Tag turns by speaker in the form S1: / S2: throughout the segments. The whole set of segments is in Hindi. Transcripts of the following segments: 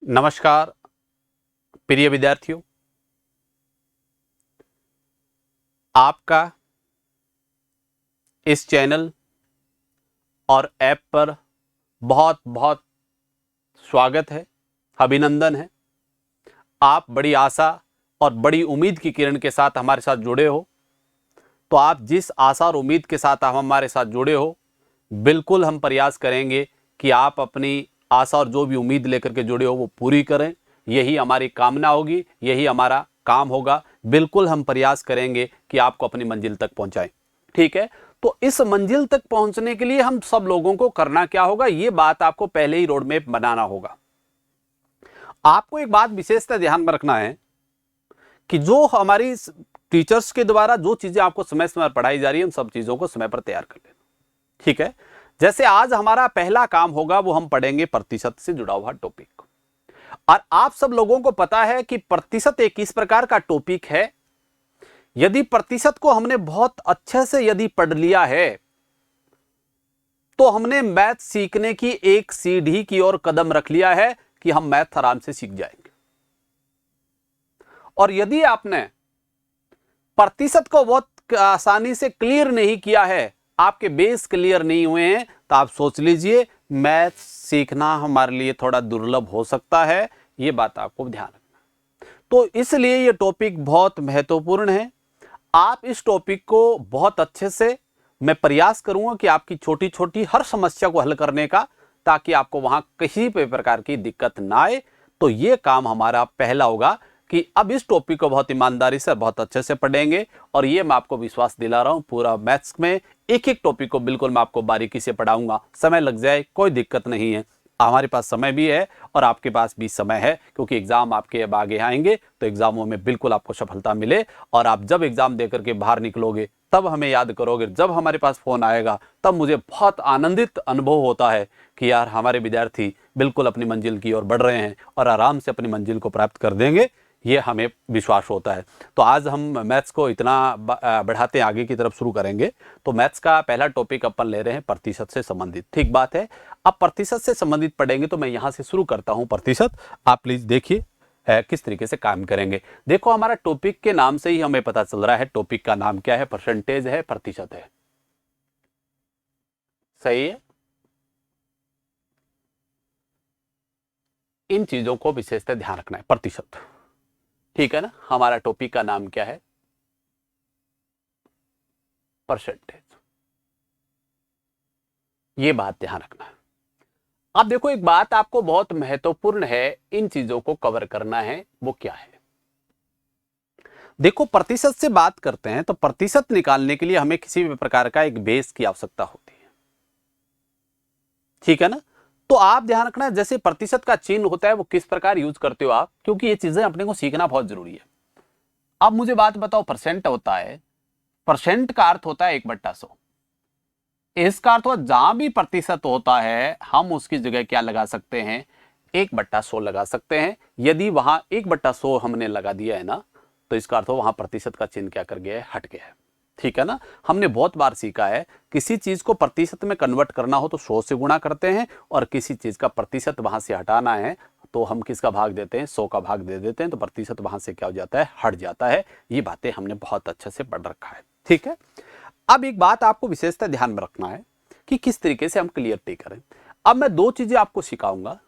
S1: नमस्कार प्रिय विद्यार्थियों, आपका इस चैनल और ऐप पर बहुत बहुत स्वागत है, अभिनंदन है। आप बड़ी आशा और बड़ी उम्मीद की किरण के साथ हमारे साथ जुड़े हो। तो आप जिस आशा और उम्मीद के साथ आप हमारे साथ जुड़े हो, बिल्कुल हम प्रयास करेंगे कि आप अपनी आशा और जो भी उम्मीद लेकर के जुड़े हो वो पूरी करें। यही हमारी कामना होगी, यही हमारा काम होगा। बिल्कुल हम प्रयास करेंगे कि आपको अपनी मंजिल तक पहुंचाएं। ठीक है, तो इस मंजिल तक पहुंचने के लिए हम सब लोगों को करना क्या होगा, ये बात आपको पहले ही रोड मैप बनाना होगा। आपको एक बात विशेषता ध्यान में रखना है कि जो हमारी टीचर्स के द्वारा जो चीजें आपको समय समय पर पढ़ाई जा रही है, उन सब चीजों को समय पर तैयार कर लेना। ठीक है, जैसे आज हमारा पहला काम होगा वो हम पढ़ेंगे प्रतिशत से जुड़ा हुआ टॉपिक। और आप सब लोगों को पता है कि प्रतिशत एक इस प्रकार का टॉपिक है, यदि प्रतिशत को हमने बहुत अच्छे से यदि पढ़ लिया है तो हमने मैथ सीखने की एक सीढ़ी की ओर कदम रख लिया है कि हम मैथ आराम से सीख जाएंगे। और यदि आपने प्रतिशत को बहुत आसानी से क्लियर नहीं किया है, आपके बेस क्लियर नहीं हुए हैं, तो आप सोच लीजिए मैथ सीखना हमारे लिए थोड़ा दुर्लभ हो सकता है। यह बात आपको ध्यान रखना। तो इसलिए यह टॉपिक बहुत महत्वपूर्ण है। आप इस टॉपिक को बहुत अच्छे से, मैं प्रयास करूंगा कि आपकी छोटी छोटी हर समस्या को हल करने का, ताकि आपको वहां किसी भी प्रकार की दिक्कत ना आए। तो यह काम हमारा पहला होगा कि अब इस टॉपिक को बहुत ईमानदारी से बहुत अच्छे से पढ़ेंगे। और ये मैं आपको विश्वास दिला रहा हूं, पूरा मैथ्स में एक एक टॉपिक को बिल्कुल मैं आपको बारीकी से पढ़ाऊंगा। समय लग जाए कोई दिक्कत नहीं है, हमारे पास समय भी है और आपके पास भी समय है, क्योंकि एग्जाम आपके अब आगे आएंगे। तो एग्जामों में बिल्कुल आपको सफलता मिले। और आप जब एग्जाम देकर के बाहर निकलोगे तब हमें याद करोगे। जब हमारे पास फोन आएगा तब मुझे बहुत आनंदित अनुभव होता है कि यार हमारे विद्यार्थी बिल्कुल अपनी मंजिल की ओर बढ़ रहे हैं और आराम से अपनी मंजिल को प्राप्त कर देंगे, ये हमें विश्वास होता है। तो आज हम मैथ्स को इतना बढ़ाते आगे की तरफ शुरू करेंगे। तो मैथ्स का पहला टॉपिक अपन ले रहे हैं प्रतिशत से संबंधित। ठीक बात है, अब प्रतिशत से संबंधित पढ़ेंगे तो मैं यहां से शुरू करता हूं प्रतिशत। आप प्लीज देखिए किस तरीके से काम करेंगे। देखो, हमारा टॉपिक के नाम से ही हमें पता चल रहा है टॉपिक का नाम क्या है, परसेंटेज है, प्रतिशत है। सही है, इन चीजों को विशेषतः ध्यान रखना है। प्रतिशत, ठीक है ना, हमारा टॉपिक का नाम क्या है, परसेंटेज। ये बात ध्यान रखना है। अब देखो, एक बात आपको बहुत महत्वपूर्ण है इन चीजों को कवर करना है, वो क्या है। देखो, प्रतिशत से बात करते हैं तो प्रतिशत निकालने के लिए हमें किसी भी प्रकार का एक बेस की आवश्यकता होती है। ठीक है ना, तो आप ध्यान रखना, जैसे प्रतिशत का चिन्ह होता है वो किस प्रकार यूज करते हो आप, क्योंकि ये चीजें अपने को सीखना बहुत जरूरी है। अब मुझे बात बताओ, परसेंट होता है, परसेंट का अर्थ होता है 1/100। इसका अर्थ जहां भी प्रतिशत होता है हम उसकी जगह क्या लगा सकते हैं, 1/100 लगा सकते हैं। यदि वहां 1/100 हमने लगा दिया है ना, तो इसका अर्थ वहां प्रतिशत का चिन्ह क्या कर गया है, हट गया है। ठीक है ना, हमने बहुत बार सीखा है किसी चीज को प्रतिशत में कन्वर्ट करना हो तो 100 से गुणा करते हैं, और किसी चीज का प्रतिशत वहां से हटाना है तो हम किसका भाग देते हैं, 100 का भाग दे देते हैं। तो प्रतिशत वहां से क्या हो जाता है, हट जाता है। ये बातें हमने बहुत अच्छे से पढ़ रखा है। ठीक है, अब एक बात आपको विशेषता ध्यान में रखना है कि किस तरीके से हम क्लियरिटी करें। अब मैं दो चीजें आपको सिखाऊंगा,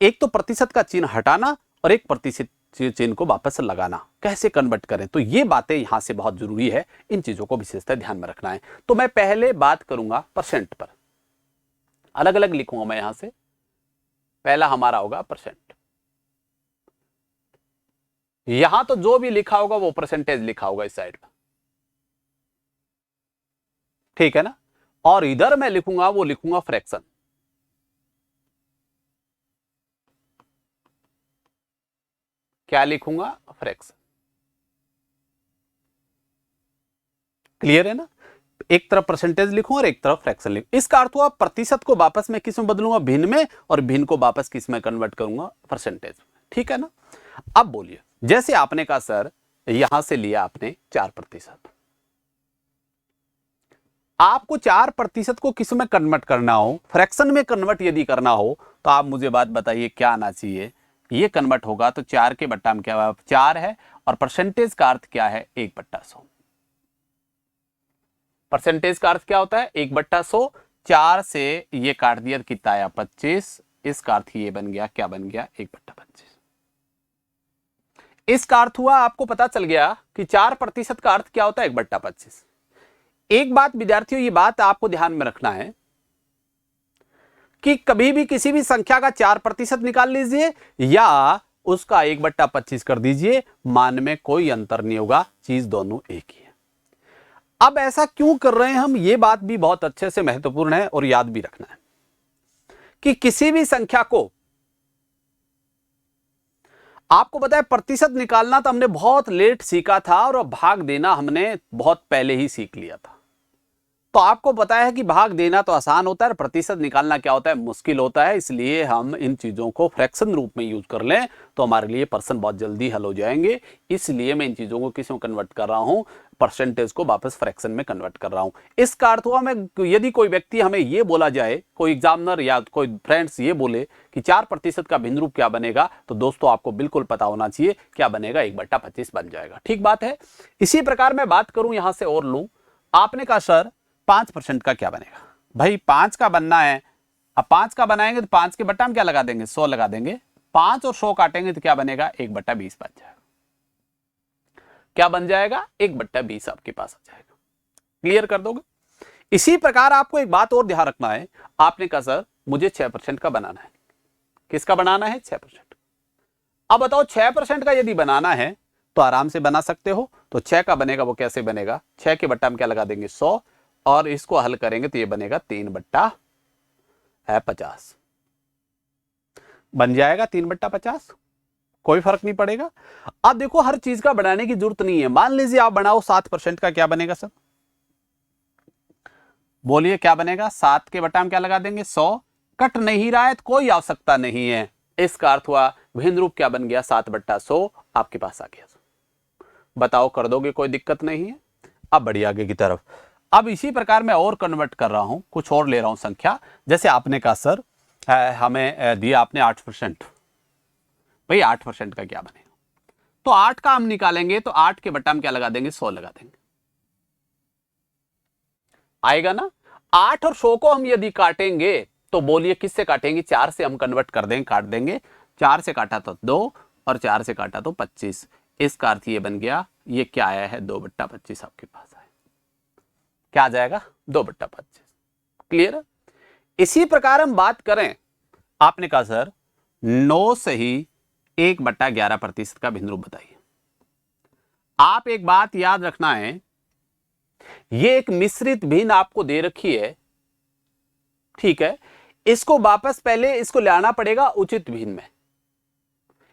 S1: एक तो प्रतिशत का चिन्ह हटाना और एक प्रतिशत चिन्ह को वापस लगाना, कैसे कन्वर्ट करें। तो ये बातें यहां से बहुत जरूरी है, इन चीजों को विशेषता ध्यान में रखना है। तो मैं पहले बात करूंगा परसेंट पर, अलग अलग लिखूंगा मैं यहां से। पहला हमारा होगा परसेंट। यहां तो जो भी लिखा होगा वो परसेंटेज लिखा होगा इस साइड में, ठीक है ना। और इधर मैं लिखूंगा, वो लिखूंगा फ्रैक्शन। क्या लिखूंगा, फ्रैक्शन। क्लियर है ना, एक तरफ परसेंटेज लिखूं और एक तरफ फ्रैक्शन लिखूं। इसका अर्थ हुआ प्रतिशत को वापस मैं किस में बदलूंगा, भिन्न में, और भिन्न को वापस किस में कन्वर्ट करूंगा, परसेंटेज में। ठीक है ना। अब बोलिए, जैसे आपने कहा सर यहां से लिया आपने 4%, आपको 4% को किस में कन्वर्ट करना हो, फ्रैक्शन में कन्वर्ट यदि करना हो, तो आप मुझे बात बताइए क्या आना चाहिए, ये कन्वर्ट होगा तो 4 के बट्टा में क्या 4 है, और परसेंटेज का अर्थ क्या है 1/100। परसेंटेज का अर्थ क्या होता है 1/100। 4 से ये काट दिया तो कितना आया 25, इसका अर्थ ये बन गया, क्या बन गया 1/25। इसका अर्थ हुआ, आपको पता चल गया कि 4% का अर्थ क्या होता है 1/25। एक बात विद्यार्थियों, ये बात आपको ध्यान में रखना है कि कभी भी किसी भी संख्या का 4% निकाल लीजिए या उसका 1/25 कर दीजिए, मान में कोई अंतर नहीं होगा, चीज दोनों एक ही है। अब ऐसा क्यों कर रहे हैं हम, ये बात भी बहुत अच्छे से महत्वपूर्ण है और याद भी रखना है कि किसी भी संख्या को, आपको पता है प्रतिशत निकालना तो हमने बहुत लेट सीखा था और भाग देना हमने बहुत पहले ही सीख लिया था। तो आपको पता है कि भाग देना तो आसान होता है, प्रतिशत निकालना क्या होता है मुश्किल होता है। इसलिए हम इन चीजों को फ्रैक्शन रूप में यूज कर लें तो हमारे लिए पर्सन बहुत जल्दी हल हो जाएंगे। इसलिए मैं इन चीजों को किस में कन्वर्ट कर रहा हूं, परसेंटेज को वापस फ्रैक्शन में कन्वर्ट कर रहा हूं। इसका अर्थ हुआ, मैं यदि कोई व्यक्ति हमें ये बोला जाए, कोई एग्जामिनर या कोई फ्रेंड्स ये बोले कि 4% का भिन्न रूप क्या बनेगा, तो दोस्तों आपको बिल्कुल पता होना चाहिए क्या बनेगा 1/25 बन जाएगा। ठीक बात है। इसी प्रकार मैं बात करूं यहां से और लूं, आपने कहा सर 5% का क्या बनेगा, भाई 5 का बनना है। अब 5 का बनाएंगे तो 5 के बट्टा में क्या लगा देंगे 100 लगा देंगे, 5 और 100 काटेंगे तो क्या बनेगा 1/20 बन जाएगा। क्या बन जाएगा 1/20 आपके पास आ जाएगा। क्लियर कर दोगे। इसी प्रकार आपको एक बात और ध्यान रखना है, आपने कहा सर मुझे 6% का बनाना है। किसका बनाना है 6%। अब बताओ 6% का यदि बनाना है तो आराम से बना सकते हो। तो 6 का बनेगा वो कैसे बनेगा, 6 के बट्टा में क्या लगा देंगे 100 और इसको हल करेंगे तो ये बनेगा 3/50 बन जाएगा 3/50, कोई फर्क नहीं पड़ेगा। अब देखो हर चीज का बनाने की जरूरत नहीं है। मान लीजिए आप बनाओ 7% का, क्या बनेगा सर बोलिए क्या बनेगा, 7 के बट्टा में क्या लगा देंगे 100, कट नहीं रहा है तो कोई आवश्यकता नहीं है। इसका अर्थ हुआ भिन्न रूप क्या बन गया 7/100 आपके पास आ गया। बताओ कर दोगे, कोई दिक्कत नहीं है। अब बढ़िए आगे की तरफ। अब इसी प्रकार मैं और कन्वर्ट कर रहा हूं, कुछ और ले रहा हूं संख्या। जैसे आपने कहा सर हमें दिया आपने 8%, भाई 8% का क्या बनेगा, तो 8 का हम निकालेंगे तो 8 के बट्टा में क्या लगा देंगे 100 लगा देंगे, आएगा ना। 8 और 100 को हम यदि काटेंगे तो बोलिए किससे काटेंगे, 4 से हम कन्वर्ट कर देंगे, काट देंगे। 4 से काटा तो 2 और 4 से काटा तो 25। इसका अर्थ ये बन गया, ये क्या आया है 2/25 आपके पास आया। क्या आ जाएगा 2/25। क्लियर। इसी प्रकार हम बात करें, आपने कहा सर 9 से ही 1/11% का भिन्न रूप बताइए। आप एक बात याद रखना है, ये एक मिश्रित भिन्न आपको दे रखी है, ठीक है। इसको वापस पहले इसको लाना पड़ेगा उचित भिन्न में।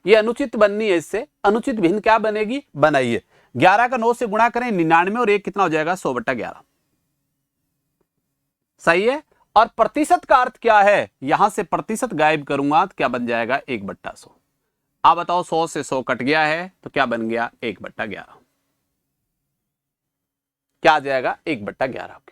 S1: ये अनुचित बननी है, इससे अनुचित भिन्न क्या बनेगी बनाइए। 11 का 9 से गुणा करें 99 और 1 कितना हो जाएगा 100/11, सही है। और प्रतिशत का अर्थ क्या है, यहां से प्रतिशत गायब करूंगा तो क्या बन जाएगा 1/100। आप बताओ 100 से 100 कट गया है तो क्या बन गया 1/11, क्या आ जाएगा 1/11।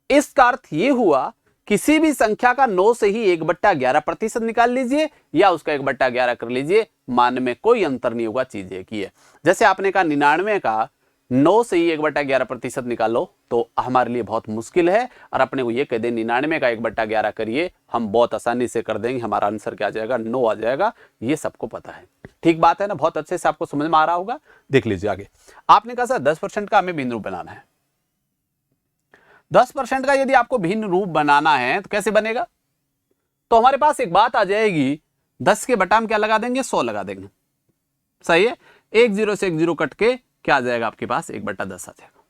S1: इसका अर्थ यह हुआ किसी भी संख्या का 9 से ही 1/11% निकाल लीजिए या उसका 1/11 कर लीजिए, मान में कोई अंतर नहीं होगा, चीज एक ही है। जैसे आपने कहा 99 का 9 से ही 1/11% निकालो तो हमारे लिए बहुत मुश्किल है, और अपने को ये कह दें 99 का 1/11 करिए, हम बहुत आसानी से कर देंगे, हमारा आंसर क्या आ जाएगा 9 आ जाएगा। ये सबको पता है, ठीक बात है ना, बहुत अच्छे से आपको समझ में आ रहा होगा। देख लीजिए आगे। आपने कहा सर 10% का हमें भिन्न रूप बनाना है। 10% का यदि आपको भिन्न रूप बनाना है तो कैसे बनेगा, तो हमारे पास एक बात आ जाएगी, 10 के बट्टा में क्या लगा देंगे 100 लगा देंगे, सही है। 1 0 से 1 0 कट के क्या आ जाएगा आपके पास 1/10 आ जाएगा,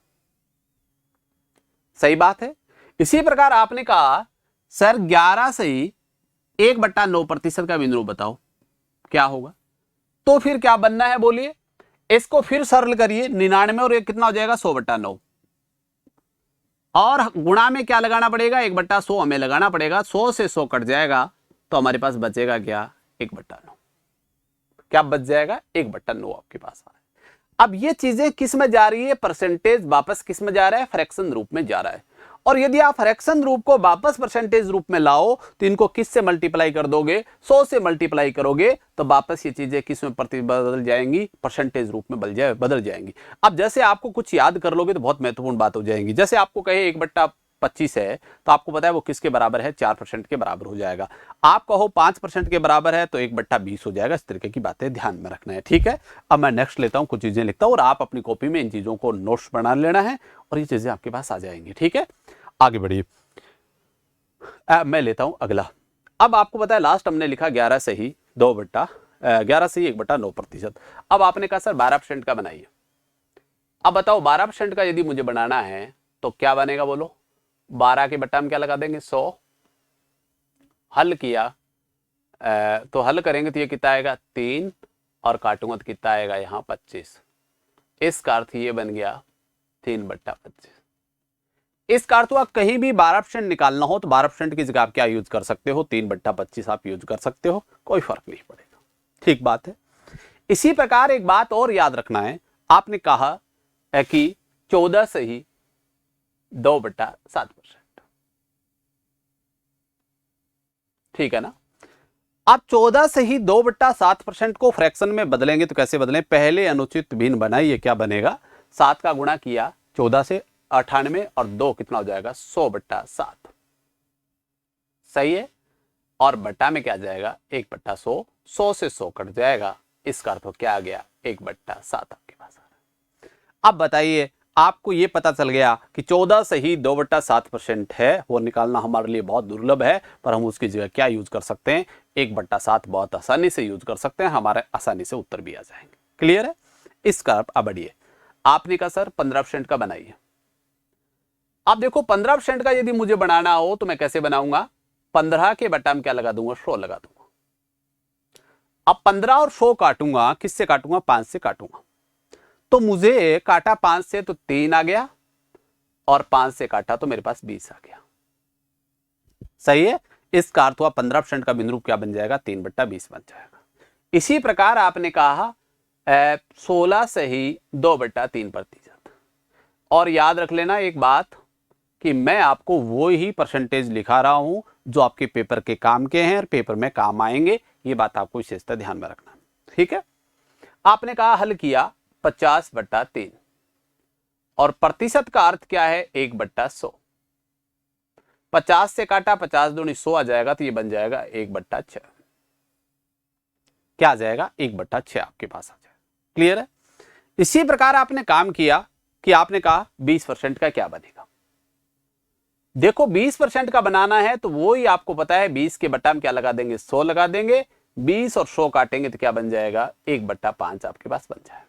S1: सही बात है। इसी प्रकार आपने कहा सर 11 से ही 1/9% का भिन्न रूप बताओ, क्या होगा, तो फिर क्या बनना है बोलिए, इसको फिर सरल करिए, 99 और 1 कितना हो जाएगा 100/9, और गुणा में क्या लगाना पड़ेगा 1/100 हमें लगाना पड़ेगा। 100 से 100 कट जाएगा तो हमारे पास बचेगा क्या 1/9, क्या बच जाएगा 1/9 आपके पास आ रहा है। अब ये चीजें किस में जा रही है, परसेंटेज वापस किस में जा रहा है फ्रैक्शन रूप में जा रहा है। और यदि आप फ्रैक्शन रूप को वापस परसेंटेज रूप में लाओ तो इनको किस से मल्टीप्लाई कर दोगे, 100 से मल्टीप्लाई करोगे तो वापस ये चीजें किस में बदल जाएंगी, परसेंटेज रूप में बदल जाएंगी। अब जैसे आपको कुछ याद कर लोगे तो बहुत महत्वपूर्ण बात हो जाएगी। जैसे आपको कहे 1/25 है तो आपको पता है वो किसके बराबर है, 4% के बराबर हो जाएगा। आप कहो 5% के बराबर है तो 1/20 हो जाएगा। इस तरीके की बातें ध्यान में रखना है, ठीक है। अब मैं नेक्स्ट लेता हूं, कुछ चीजें लिखता हूं और आप अपनी कॉपी में इन चीजों को नोट्स बना लेना है और ये चीजें आपके पास आ जाएंगी, ठीक है। आगे बढ़िए, मैं लेता हूं अगला। अब आपको पता है लास्ट हमने लिखा 11 से ही 1/9%। अब आपने कहा सर 12% का बनाइए। अब बताओ 12% का यदि मुझे बनाना है तो क्या बनेगा, बोलो। 12 के बट्टा हम क्या लगा देंगे, 100। हल किया तो हल करेंगे तो ये कितना आएगा, 3, और काटूंगा तो कितना आएगा यहाँ 25। इसका अर्थ ये बन गया 3/25। इसका अर्थ आप कहीं भी 12% निकालना हो तो 12% की जगह आप क्या यूज कर सकते हो, 3/25 आप यूज कर सकते हो, कोई फर्क नहीं पड़ेगा, ठीक बात है। इसी प्रकार एक बात और याद रखना है, आपने कहा है कि 14 से ही 2/7%, ठीक है ना। आप 14 से ही 2/7% को फ्रैक्शन में बदलेंगे तो कैसे बदलें, पहले अनुचित भिन्न बनाइए, क्या बनेगा, 7 का गुणा किया 14 से 98 और 2 कितना हो जाएगा, 100/7, सही है। और बट्टा में क्या जाएगा, 1/100, 100 से 100 कट जाएगा, इसका अर्थ क्या आ गया, 1/7 आपके पास आ रहा है। अब बताइए, आपको ये पता चल गया कि 14 से ही 2/7% है, वो निकालना हमारे लिए बहुत दुर्लभ है, पर हम उसकी जगह क्या यूज कर सकते हैं, 1/7 बहुत आसानी से यूज कर सकते हैं, हमारे आसानी से उत्तर भी आ जाएंगे। क्लियर है। इसका अब बढ़िए, आपने कहा सर 15% का बनाइए। अब देखो 15% का यदि मुझे बनाना हो तो मैं कैसे बनाऊंगा, 15 के बट्टा में क्या लगा दूंगा, 100 लगा दूंगा। अब 15 और 100 काटूंगा, किससे काटूंगा, 5 से काटूंगा। तो मुझे काटा 5 से तो 3 आ गया, और 5 से काटा तो मेरे पास 20 आ गया, सही है। इसका अर्थ हुआ 15% का बिंदु क्या बन जाएगा, 3/20 बन जाएगा। इसी प्रकार आपने कहा 16 से ही 2/3%। और याद रख लेना एक बात कि मैं आपको वो ही परसेंटेज लिखा रहा हूं जो आपके पेपर के काम के हैं और पेपर में काम आएंगे, ये बात आपको विशेषता ध्यान में रखना, ठीक है। आपने कहा हल किया 50/3, और प्रतिशत का अर्थ क्या है, 1/100। 50 से काटा 50 दूनी 100 आ जाएगा, तो ये बन जाएगा 1/6। क्या आ जाएगा, 1/6 आपके पास आ जाएगा। क्लियर है। इसी प्रकार आपने काम किया कि आपने कहा 20% का क्या बनेगा। देखो 20% का बनाना है तो वो ही आपको पता है, 20 के बट्टा में क्या लगा देंगे, 100 लगा देंगे, 20 और 100 काटेंगे तो क्या बन जाएगा, 1/5 आपके पास बन जाएगा।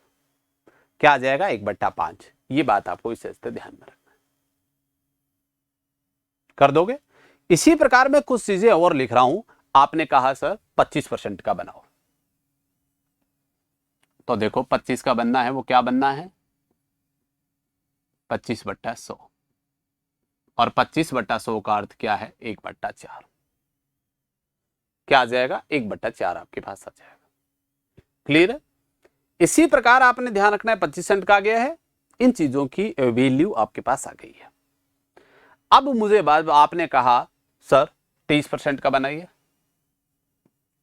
S1: क्या आ जाएगा, 1/5। ये बात आपको इस से ध्यान में रखना है, कर दोगे। इसी प्रकार मैं कुछ चीजें और लिख रहा हूं। आपने कहा सर 25% का बनाओ, तो देखो 25 का बनना है, वो क्या बनना है, 25/100, और 25/100 का अर्थ क्या है, 1/4। क्या आ जाएगा, 1/4 आपके पास आ जाएगा। क्लियर है। इसी प्रकार आपने ध्यान रखना है 25% का आ गया है, इन चीजों की वैल्यू आपके पास आ गई है। अब मुझे बाद आपने कहा सर 30% का बनाइए।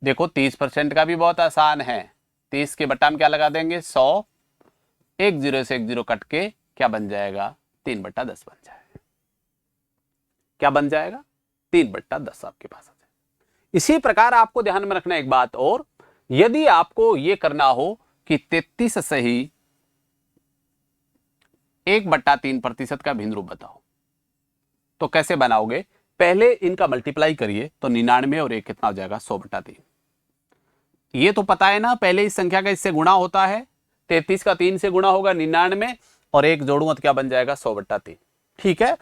S1: देखो 30% का भी बहुत आसान है, 30 के बट्टा में क्या लगा देंगे, 100, 1 0 से 1 0 कट के क्या बन जाएगा, 3/10 बन जाएगा। क्या बन जाएगा, 3/10 आपके पास आ जाएगा। इसी प्रकार आपको ध्यान में रखना एक बात और, यदि आपको यह करना हो कि 33 से ही 1/3% का भिन्न रूप बताओ, तो कैसे बनाओगे, पहले इनका मल्टीप्लाई करिए तो 99 और 1 कितना हो जाएगा, 100/3। ये तो पता है ना, पहले इस संख्या का इससे गुणा होता है, 33 का 3 से गुणा होगा 99, और 1 जोड़ूंगा तो क्या बन जाएगा, 100/3, ठीक है।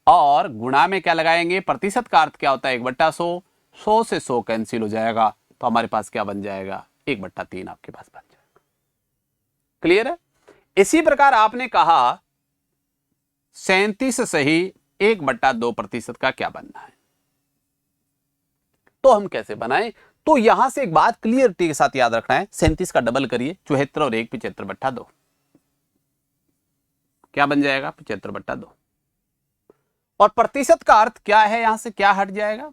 S1: और गुणा में क्या लगाएंगे, प्रतिशत का अर्थ क्या होता है, 1/100, 100 से 100 कैंसिल हो जाएगा, तो हमारे पास क्या बन जाएगा, 1/3 आपके पास बन जाएगा। क्लियर है। इसी प्रकार आपने कहा 37 से ही 1/2% का क्या बनना है, तो हम कैसे बनाएं, तो यहां से एक बात क्लियरिटी के साथ याद रखना है, 37 का डबल करिए, 74 और 1 75/2, क्या बन जाएगा, 75/2। और प्रतिशत का अर्थ क्या है, यहां से क्या हट जाएगा,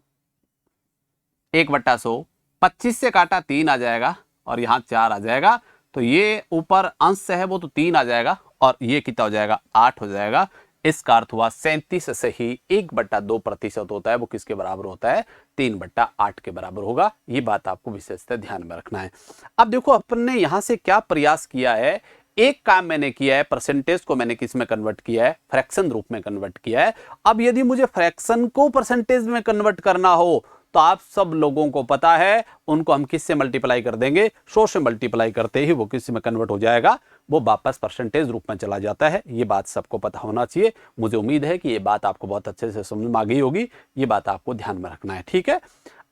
S1: 1/100, 25 से काटा 3 आ जाएगा और यहां 4 आ जाएगा, तो ये ऊपर अंश है वो तो 3 आ जाएगा और ये कितना हो जाएगा, 8 हो जाएगा। इसका अर्थ हुआ 37 से ही 1/2% होता है वो किसके बराबर होता है, 3/8 के बराबर होगा। ये बात आपको विशेषतः ध्यान में रखना है। अब देखो अपन ने यहां से क्या प्रयास किया है, एक काम मैंने किया है, परसेंटेज को मैंने किस में कन्वर्ट किया है, फ्रैक्शन रूप में कन्वर्ट किया है। अब यदि मुझे फ्रैक्शन को परसेंटेज में कन्वर्ट करना हो तो आप सब लोगों को पता है उनको हम किससे मल्टीप्लाई कर देंगे, 100 से मल्टीप्लाई करते ही वो किस में कन्वर्ट हो जाएगा, वो वापस परसेंटेज रूप में चला जाता है। ये बात सबको पता होना चाहिए। मुझे उम्मीद है कि ये बात आपको बहुत अच्छे से समझ में आ गई होगी। ये बात आपको ध्यान में रखना है, ठीक है।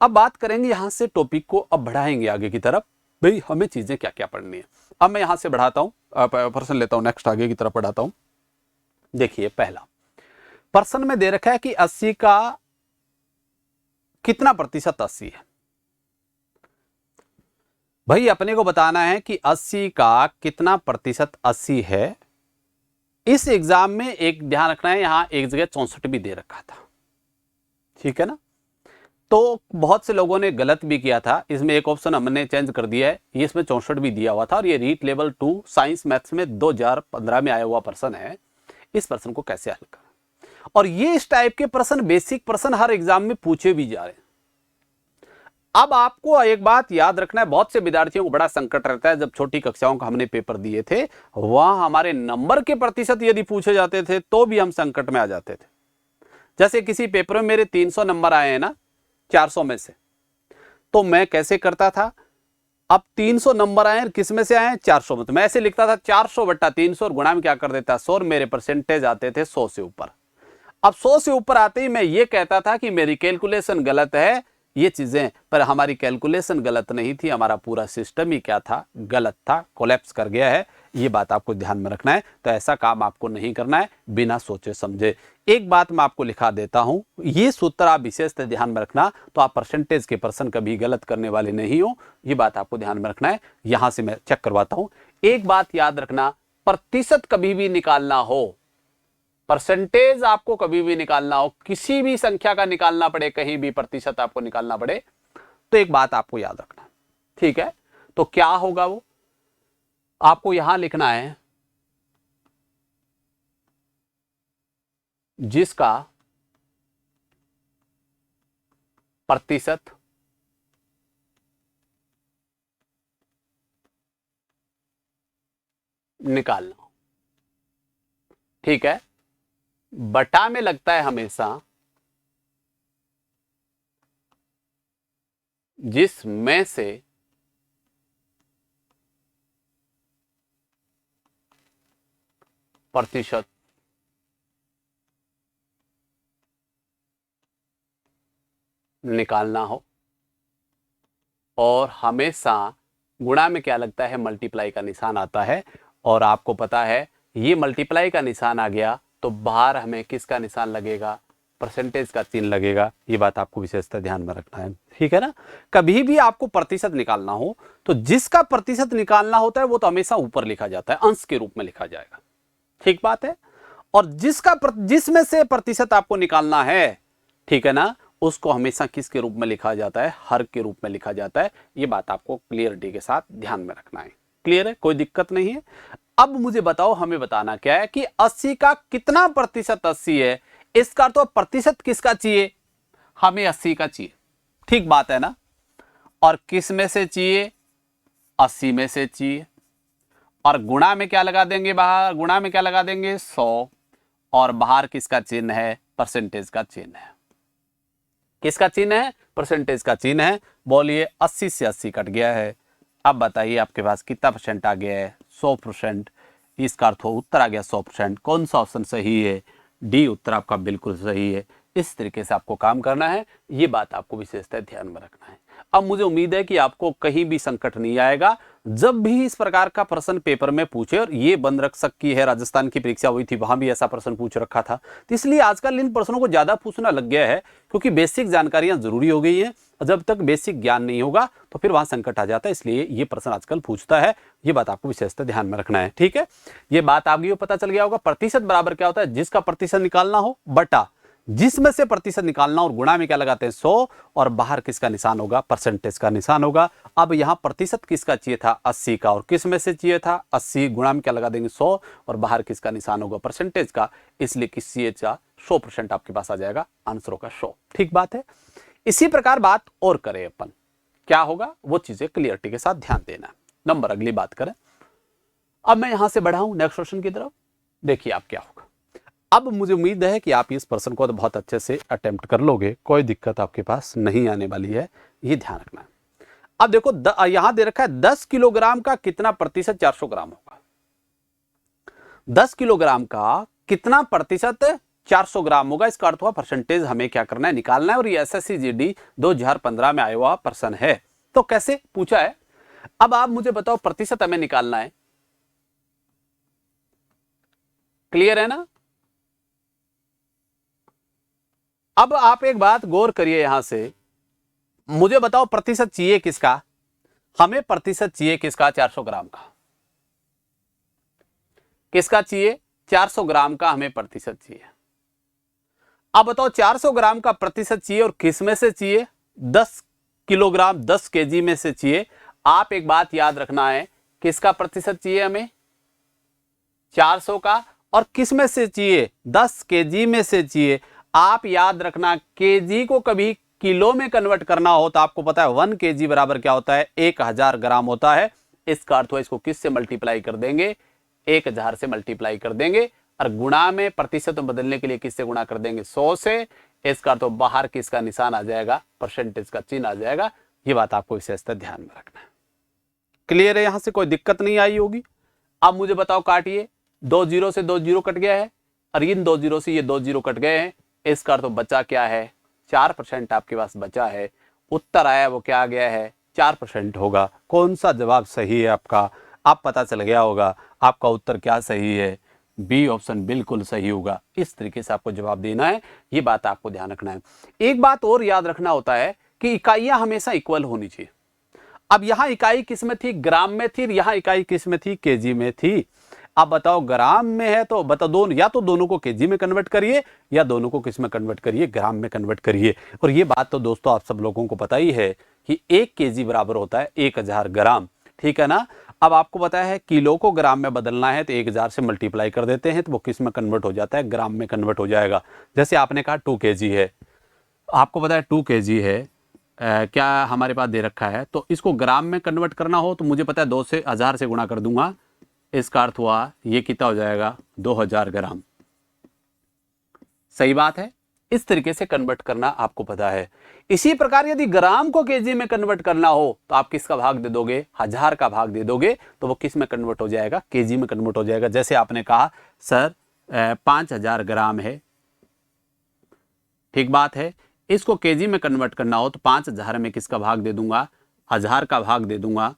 S1: अब बात करेंगे यहां से, टॉपिक को अब बढ़ाएंगे आगे की तरफ, भाई हमें चीजें क्या क्या पढ़नी है। अब मैं यहां से बढ़ाता हूं, पर्सन लेता हूं, नेक्स्ट आगे की तरफ बढ़ाता हूं। देखिए पहला पर्सन में दे रखा है कि 80 का कितना प्रतिशत 80 है। भाई अपने को बताना है कि 80 का कितना प्रतिशत 80 है। इस एग्जाम में एक ध्यान रखना है, यहां एक जगह 64 भी दे रखा था, ठीक है ना। तो बहुत से लोगों ने गलत भी किया था, इसमें एक ऑप्शन हमने चेंज कर दिया है, ये इसमें 64 भी दिया हुआ था और ये रीट लेवल 2 साइंस मैथ्स में 2015 में आया हुआ पर्सन है। इस पर्सन को कैसे हल करें, और ये इस टाइप के प्रश्न, बेसिक प्रश्न हर एग्जाम में पूछे भी जा रहे हैं। अब आपको एक बात याद रखना है, बहुत से विद्यार्थियों को बड़ा संकट रहता है, जब छोटी कक्षाओं का हमने पेपर दिए थे वहां हमारे नंबर के प्रतिशत यदि पूछे जाते थे तो भी हम संकट में आ जाते थे। जैसे किसी पेपर में मेरे 300 नंबर आए हैं ना 400 में से, तो मैं कैसे करता था, अब 300 नंबर आए हैं, किस में से आए हैं, 400 में, तो मैं ऐसे लिखता था 400/300 और गुणा में क्या कर देता 100, और मेरे परसेंटेज आते थे 100 से ऊपर। अब 100 से ऊपर आते ही मैं ये कहता था कि मेरी कैलकुलेशन गलत है, ये चीजें, पर हमारी कैलकुलेशन गलत नहीं थी, हमारा पूरा सिस्टम ही क्या था, गलत था, कोलैप्स कर गया है। ये बात आपको ध्यान में रखना है। तो ऐसा काम आपको नहीं करना है बिना सोचे समझे। एक बात मैं आपको लिखा देता हूं, ये सूत्र आप विशेषतः ध्यान में रखना, तो आप परसेंटेज के पर्सन कभी गलत करने वाले नहीं हो। ये बात आपको ध्यान में रखना है। यहां से मैं चेक करवाता हूं। एक बात याद रखना, प्रतिशत कभी भी निकालना हो, परसेंटेज आपको कभी भी निकालना हो, किसी भी संख्या का निकालना पड़े, कहीं भी प्रतिशत आपको निकालना पड़े, तो एक बात आपको याद रखना, ठीक है। तो क्या होगा, वो आपको यहां लिखना है, जिसका प्रतिशत निकालना, ठीक है। बटा में लगता है हमेशा जिसमें से प्रतिशत निकालना हो, और हमेशा गुणा में क्या लगता है, मल्टीप्लाई का निशान आता है। और आपको पता है ये मल्टीप्लाई का निशान आ गया तो बाहर हमें किसका निशान लगेगा, परसेंटेज का चिन्ह लगेगा। ये बात आपको विशेषतः ध्यान में रखना है, ठीक है ना। कभी भी आपको प्रतिशत निकालना हो तो जिसका प्रतिशत निकालना होता है वो तो हमेशा ऊपर लिखा जाता है, अंश के रूप में लिखा जाएगा, ठीक बात है। और जिसमें से प्रतिशत आपको निकालना है, ठीक है ना, उसको हमेशा किसके रूप में लिखा जाता है, हर के रूप में लिखा जाता है। ये बात आपको क्लियरिटी के साथ ध्यान में रखना है। क्लियर है, कोई दिक्कत नहीं है। अब मुझे बताओ, हमें बताना क्या है कि 80 का कितना प्रतिशत 80 है। इसका तो प्रतिशत किसका चाहिए, हमें 80 का चाहिए, ठीक बात है ना। और किस में से चाहिए, 80 में से चाहिए। और गुणा में क्या लगा देंगे, बाहर गुणा में क्या लगा देंगे, 100, और बाहर किसका चिन्ह है, परसेंटेज का चिन्ह है। किसका चिन्ह है, परसेंटेज का चिन्ह है। बोलिए 80 से 80 कट गया है। अब बताइए आपके पास कितना परसेंट आ गया है, 100%। इसका अर्थ हो उत्तर आ गया 100%। कौन सा ऑप्शन सही है, डी उत्तर आपका बिल्कुल सही है। इस तरीके से आपको काम करना है, ये बात आपको विशेषतः ध्यान में रखना है। अब मुझे उम्मीद है कि आपको कहीं भी संकट नहीं आएगा जब भी इस प्रकार का प्रश्न पेपर में पूछे। और ये बंद रख सकती है, राजस्थान की परीक्षा हुई थी वहां भी ऐसा प्रश्न पूछ रखा था, तो इसलिए आजकल इन प्रश्नों को ज्यादा पूछना लग गया है, क्योंकि बेसिक जानकारियां जरूरी हो गई है। जब तक बेसिक ज्ञान नहीं होगा तो फिर वहां संकट आ जाता है, इसलिए ये प्रश्न आजकल पूछता है। ये बात आपको विशेषतः ध्यान में रखना है, ठीक है। ये बात आपको पता चल गया होगा। प्रतिशत बराबर क्या होता है, जिसका प्रतिशत निकालना हो बटा जिसमें से प्रतिशत निकालना और गुणा में क्या लगाते हैं 100 और बाहर किसका निशान होगा परसेंटेज का निशान होगा। अब यहां प्रतिशत किसका चाहिए था 80 का और किस में से चाहिए था 80, गुणा में क्या लगा देंगे 100 और बाहर किसका निशान होगा परसेंटेज का, इसलिए किस CH का 100% आपके पास आ जाएगा, आंसर होगा 100। ठीक बात है। इसी प्रकार बात और करें अपन, क्या होगा वो चीजें क्लियरिटी के साथ ध्यान देना। नंबर अगली बात करें। अब मैं यहां से बढ़ाऊं नेक्स्ट क्वेश्चन की तरफ, देखिए आप क्या होगा। अब मुझे उम्मीद है कि आप इस प्रश्न को तो बहुत अच्छे से अटेम्प्ट कर लोगे, कोई दिक्कत आपके पास नहीं आने वाली है, ये ध्यान रखना है। अब देखो यहां दे रखा है 10 किलोग्राम का कितना प्रतिशत 400 ग्राम होगा। 10 किलोग्राम का कितना प्रतिशत 400 ग्राम होगा, इसका अर्थ हुआ परसेंटेज हमें क्या करना है निकालना है, और ये SSC GD 2015 में आया हुआ प्रश्न है। तो कैसे पूछा है, अब आप मुझे बताओ प्रतिशत हमें निकालना है, क्लियर है ना। अब आप एक बात गौर करिए, यहां से मुझे बताओ प्रतिशत चाहिए किसका, हमें प्रतिशत चाहिए किसका 400 ग्राम का, किसका चाहिए 400 ग्राम का हमें प्रतिशत चाहिए। अब बताओ 400 ग्राम का प्रतिशत चाहिए और किस में से चाहिए 10 किलोग्राम 10 केजी में से चाहिए। आप एक बात याद रखना है, किसका प्रतिशत चाहिए हमें 400 का, और किस में से चाहिए 10 केजी में से चाहिए। आप याद रखना केजी को कभी किलो में कन्वर्ट करना हो तो आपको पता है 1 केजी बराबर क्या होता है 1000 ग्राम होता है। इसका अर्थ हुआ इसको किससे मल्टीप्लाई कर देंगे 1000 से मल्टीप्लाई कर देंगे, और गुणा में प्रतिशत में बदलने के लिए किससे गुणा कर देंगे 100 से। इसका अर्थ बाहर किसका निशान आ जाएगा परसेंटेज का चिन्ह आ जाएगा। ये बात आपको विशेषतः ध्यान में रखना है। क्लियर है, यहां से कोई दिक्कत नहीं आई होगी। अब मुझे बताओ काटिए, 2 जीरो से 2 जीरो कट गया है और इन 2 जीरो से ये 2 जीरो कट गए हैं। इसका अर्थ बचा क्या है 4% आपके पास बचा है। उत्तर आया वो क्या आ गया है 4% होगा। कौन सा जवाब सही है आपका, आप पता चल गया होगा आपका उत्तर क्या सही है, बी ऑप्शन बिल्कुल सही होगा। इस तरीके से आपको जवाब देना है, ये बात आपको ध्यान रखना है। एक बात और याद रखना होता है कि इकाइयां हमेशा इक्वल होनी चाहिए। अब यहां इकाई किस में थी ग्राम में थी, यहां इकाई किस में थी केजी में थी। अब बताओ ग्राम में है तो बताओ दोनों, या तो दोनों को केजी में कन्वर्ट करिए या दोनों को किस में कन्वर्ट करिए ग्राम में कन्वर्ट करिए। और ये बात तो दोस्तों आप सब लोगों को पता ही है कि 1 केजी बराबर होता है 1000 ग्राम, ठीक है ना। अब आपको पता है किलो को ग्राम में बदलना है तो 1000 से मल्टीप्लाई कर देते हैं तो वो किस में कन्वर्ट हो जाता है ग्राम में कन्वर्ट हो जाएगा। जैसे आपने कहा 2 केजी है, आपको पता है 2 केजी है, क्या हमारे पास दे रखा है, तो इसको ग्राम में कन्वर्ट करना हो तो मुझे पता है 2 से 1000 से गुणा कर दूंगा। इसका अर्थ हुआ ये कितना हो जाएगा 2000 ग्राम। सही बात है, इस तरीके से कन्वर्ट करना आपको पता है। इसी प्रकार यदि ग्राम को केजी में कन्वर्ट करना हो तो आप किसका भाग दे दोगे 1000 का भाग दे दोगे तो वो किस में कन्वर्ट हो जाएगा केजी में कन्वर्ट हो जाएगा। जैसे आपने कहा सर 5000 ग्राम है, ठीक बात है, इसको केजी में कन्वर्ट करना हो तो 5000 में किसका भाग दे दूंगा 1000 का भाग दे दूंगा।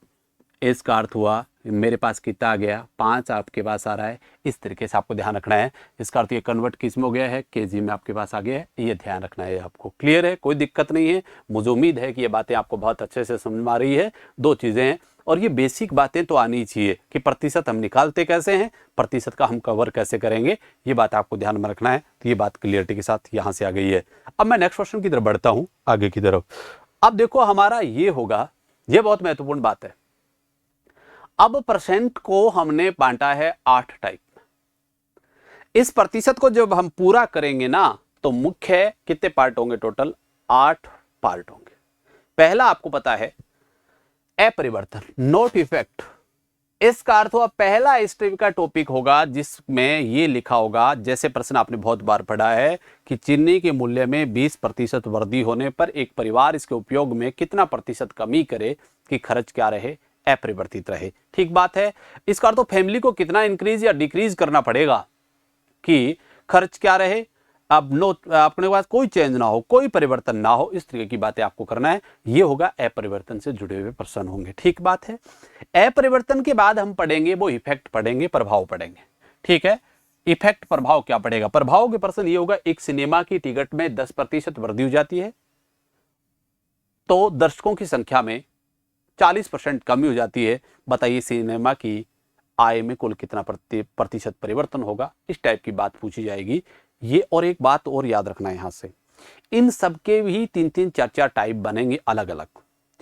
S1: इसका अर्थ हुआ मेरे पास कितना आ गया 5 आपके पास आ रहा है। इस तरीके से आपको ध्यान रखना है। इसका अर्थ ये कन्वर्ट किस में हो गया है केजी में आपके पास आ गया है, ये ध्यान रखना है आपको। क्लियर है, कोई दिक्कत नहीं है। मुझे उम्मीद है कि ये बातें आपको बहुत अच्छे से समझ में आ रही है। 2 चीज़ें हैं और ये बेसिक बातें तो आनी चाहिए कि प्रतिशत हम निकालते कैसे हैं, प्रतिशत का हम कवर कैसे करेंगे, ये बात आपको ध्यान में रखना है। तो ये बात क्लियरिटी के साथ यहाँ से आ गई है। अब मैं नेक्स्ट क्वेश्चन की तरफ बढ़ता हूँ आगे की तरफ। अब देखो हमारा ये होगा, ये बहुत महत्वपूर्ण बात है। अब परसेंट को हमने बांटा है 8 टाइप में। इस प्रतिशत को जब हम पूरा करेंगे ना तो मुख्य कितने पार्ट होंगे टोटल 8 पार्ट होंगे। पहला आपको पता है अपरिवर्तन नॉट इफेक्ट। इसका अर्थ हुआ पहला इस टाइप का टॉपिक होगा जिसमें ये लिखा होगा, जैसे प्रश्न आपने बहुत बार पढ़ा है कि चीनी के मूल्य में 20% वृद्धि होने पर एक परिवार इसके उपयोग में कितना प्रतिशत कमी करे कि खर्च क्या रहे अपरिवर्तित रहे। ठीक बात है। इसका अर्थ तो फैमिली को कितना इंक्रीज या डिक्रीज करना पड़ेगा कि खर्च क्या रहे, अब नो अपने पास कोई चेंज ना हो, कोई परिवर्तन ना हो, इस तरीके की बातें आपको करना है। ये होगा अपरिवर्तन से जुड़े हुए प्रश्न होंगे। ठीक बात है। अपरिवर्तन के बाद हम पढ़ेंगे वो इफेक्ट पढ़ेंगे, प्रभाव पढ़ेंगे। ठीक है, इफेक्ट प्रभाव क्या पड़ेगा। प्रभाव के प्रश्न ये होगा एक सिनेमा की टिकट में 10% वृद्धि हो जाती है तो दर्शकों की संख्या में 40% कमी हो जाती है, बताइए सिनेमा की आय में कुल कितना प्रतिशत परिवर्तन होगा। इस टाइप की बात पूछी जाएगी। ये और एक बात और याद रखना है, यहाँ से इन सबके भी 3-3 4-4 टाइप बनेंगे अलग अलग,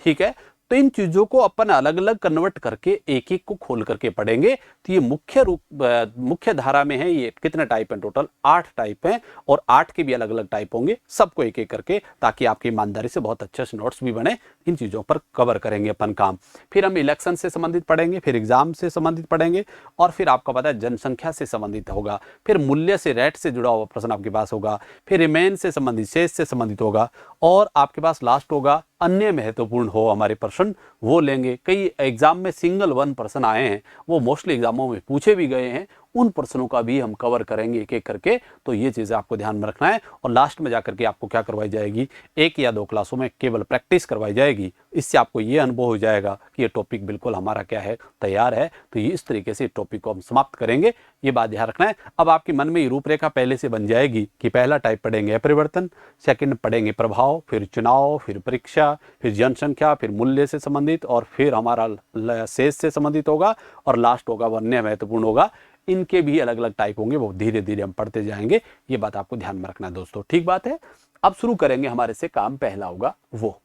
S1: ठीक है। तो इन चीजों को अपन अलग अलग कन्वर्ट करके एक एक को खोल करके पढ़ेंगे। तो ये मुख्य धारा में है, ये कितने टाइप हैं, टोटल 8 टाइप हैं, और 8 के भी अलग अलग टाइप होंगे, सबको एक एक करके, ताकि आपकी ईमानदारी से बहुत अच्छे से नोट्स भी बने। इन चीजों पर कवर करेंगे अपन काम। फिर हम इलेक्शन से संबंधित पढ़ेंगे, फिर एग्जाम से संबंधित पढ़ेंगे, और फिर आपको पता है जनसंख्या से संबंधित होगा, फिर मूल्य से, रेट से जुड़ा हुआ प्रश्न आपके पास होगा, फिर रिमेन से संबंधित, शेष से संबंधित होगा, और आपके पास लास्ट होगा अन्य महत्वपूर्ण हो हमारे प्रश्न, वो लेंगे। कई एग्जाम में सिंगल 1 प्रश्न आए हैं, वो मोस्टली एग्जामों में पूछे भी गए हैं, उन प्रश्नों का भी हम कवर करेंगे एक एक करके। तो ये चीजें आपको ध्यान में रखना है। और लास्ट में जाकर के आपको क्या करवाई जाएगी, 1 या 2 क्लासों में केवल प्रैक्टिस करवाई जाएगी। इससे आपको ये अनुभव हो जाएगा कि ये टॉपिक बिल्कुल हमारा क्या है, तैयार है। तो ये इस तरीके से टॉपिक को हम समाप्त करेंगे, ये बात ध्यान रखना है। अब आपके मन में ये रूपरेखा पहले से बन जाएगी कि पहला टाइप पढ़ेंगे अपरिवर्तन, सेकंड पढ़ेंगे प्रभाव, फिर चुनाव, फिर परीक्षा, फिर जनसंख्या, फिर मूल्य से संबंधित, और फिर हमारा शेष से संबंधित होगा, और लास्ट होगा वन्य महत्वपूर्ण होगा। इनके भी अलग अलग टाइप होंगे, वो धीरे धीरे हम पढ़ते जाएंगे। ये बात आपको ध्यान में रखना है दोस्तों, ठीक बात है। अब शुरू करेंगे, हमारे से काम पहला होगा वो।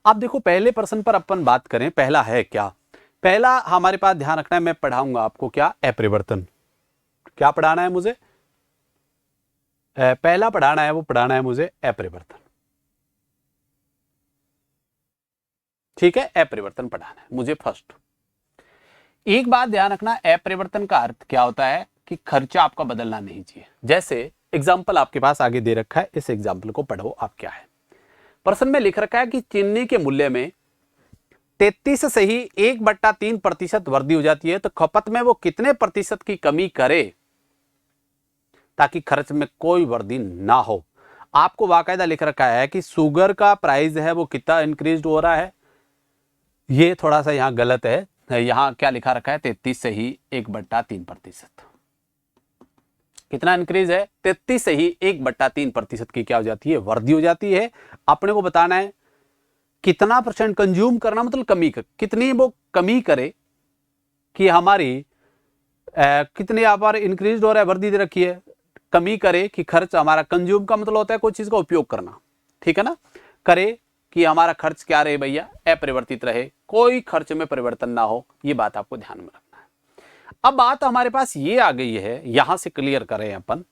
S1: अब देखो पहले प्रश्न पर अपन बात करें, पहला है क्या, पहला हमारे पास ध्यान रखना है, मैं पढ़ाऊंगा आपको क्या, अपरिवर्तन। क्या पढ़ाना है मुझे, पहला पढ़ाना है, वो पढ़ाना है मुझे अपरिवर्तन, ठीक है। अपरिवर्तन पढ़ाना है मुझे फर्स्ट। एक बात ध्यान रखना, अपरिवर्तन का अर्थ क्या होता है कि खर्चा आपका बदलना नहीं चाहिए। जैसे एग्जाम्पल आपके पास आगे दे रखा है, इस एग्जाम्पल को पढ़ो आप, क्या है प्रश्न में लिख रखा है कि चीनी के मूल्य में 33 से ही 1/3% वृद्धि हो जाती है, तो खपत में वो कितने प्रतिशत की कमी करे ताकि खर्च में कोई वृद्धि ना हो। आपको बाकायदा लिख रखा है कि शुगर का प्राइस है वो कितना इंक्रीज हो रहा है, ये थोड़ा सा यहाँ गलत है। यहां क्या लिखा रखा है, 33 से ही 1/3%। कितना इंक्रीज है, 33 से ही 1/3% की क्या हो जाती है, वृद्धि हो जाती है। अपने को बताना है कितना % कंज्यूम करना, मतलब कमी कर, कितनी वो कमी करे कि हमारी कितने यहाँ पर इंक्रीज हो रहा है, वृद्धि दे रखी है, कमी करे कि खर्च हमारा, कंज्यूम का मतलब होता है कोई चीज का उपयोग करना, ठीक है ना, करे कि हमारा खर्च क्या रहे भैया, अपरिवर्तित रहे, कोई खर्च में परिवर्तन ना हो। ये बात आपको ध्यान में रखना है। अब बात हमारे पास ये आ गई है, यहां से क्लियर करें अपन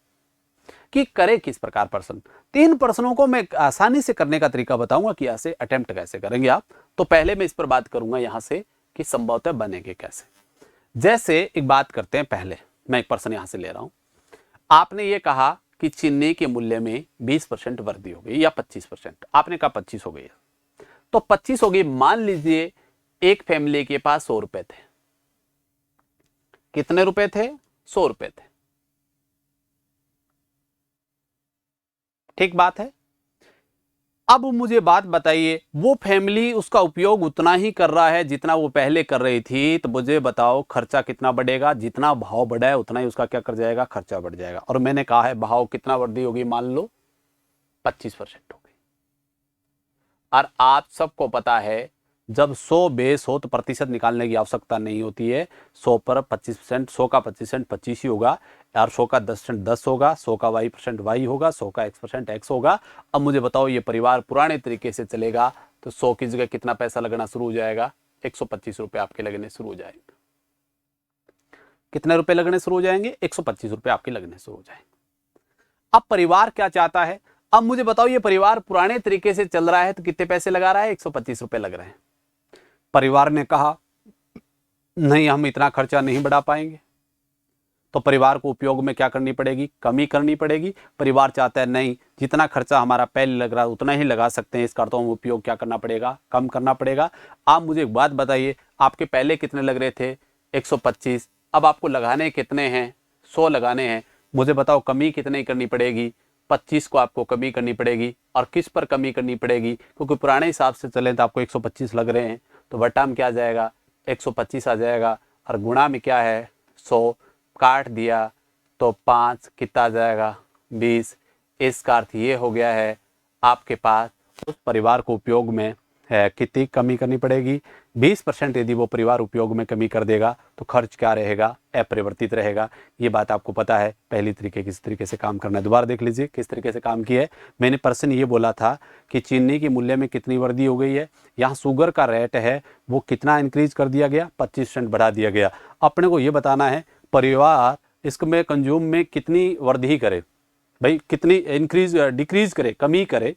S1: कि करें किस प्रकार प्रश्न। 3 प्रश्नों को मैं आसानी से करने का तरीका बताऊंगा कि ऐसे अटेम्प्ट कैसे करेंगे आप। तो पहले मैं इस पर बात करूंगा यहां से कि संभवतः बनेंगे कैसे। जैसे एक बात करते हैं, पहले मैं एक प्रश्न यहां से ले रहा हूं। आपने ये कहा कि चीनी के मूल्य में 20% वृद्धि हो गई या 25%, आपने कहा 25 हो गई, तो 25 हो गई। मान लीजिए एक फैमिली के पास 100 रुपए थे, कितने रुपए थे, 100 रुपए थे, ठीक बात है। अब मुझे बात बताइए, वो फैमिली उसका उपयोग उतना ही कर रहा है जितना वो पहले कर रही थी, तो मुझे बताओ खर्चा कितना बढ़ेगा, जितना भाव बढ़ा है उतना ही उसका क्या कर जाएगा, खर्चा बढ़ जाएगा। और मैंने कहा है भाव कितना वृद्धि होगी, मान लो 25% हो गई। और आप सबको पता है जब 100 बेस हो तो प्रतिशत निकालने की आवश्यकता नहीं होती है। 100 पर 25%, 100 का 25% 25 ही होगा, और 100 का 10% 10 होगा, 100 का y% y होगा, 100 का x% x होगा। अब मुझे बताओ ये परिवार पुराने तरीके से चलेगा तो 100 की जगह कितना पैसा लगना शुरू हो जाएगा, 125 रुपए आपके लगने शुरू हो जाएंगे। कितने रुपए लगने शुरू हो जाएंगे, 125 रुपए आपके लगने शुरू हो जाएंगे। अब परिवार क्या चाहता है, अब मुझे बताओ ये परिवार पुराने तरीके से चल रहा है तो कितने पैसे लगा रहा है, 125 रुपए लग रहे हैं। परिवार ने कहा नहीं हम इतना खर्चा नहीं बढ़ा पाएंगे, तो परिवार को उपयोग में क्या करनी पड़ेगी, कमी करनी पड़ेगी। परिवार चाहता है नहीं जितना खर्चा हमारा पहले लग रहा है उतना ही लगा सकते हैं, इसका अर्थ हम उपयोग क्या करना पड़ेगा, कम करना पड़ेगा। आप मुझे एक बात बताइए, आपके पहले कितने लग रहे थे, 125, अब आपको लगाने कितने हैं, 100 लगाने हैं। मुझे बताओ कमी कितनी करनी पड़ेगी, 25 को आपको कमी करनी पड़ेगी। और किस पर कमी करनी पड़ेगी, क्योंकि पुराने हिसाब से चले तो आपको 125 लग रहे हैं, तो बटा में क्या आ जाएगा, 125 आ जाएगा, और गुणा में क्या है 100, काट दिया तो 5 कितना आ जाएगा 20। इसका अर्थ ये हो गया है आपके पास उस परिवार को उपयोग में कितनी कमी करनी पड़ेगी? 20% यदि वो परिवार उपयोग में कमी कर देगा तो खर्च क्या रहेगा? अपरिवर्तित रहेगा। ये बात आपको पता है। पहली तरीके किस तरीके से काम करना है, दोबारा देख लीजिए किस तरीके से काम किया है। मैंने पर्सन ये बोला था कि चीनी की मूल्य में कितनी वृद्धि हो गई है। यहाँ शुगर का रेट है वो कितना इंक्रीज कर दिया गया? 25% बढ़ा दिया गया। अपने को ये बताना है परिवार इसमें कंज्यूम में कितनी वृद्धि करे, भाई कितनी इंक्रीज डिक्रीज करे, कमी करे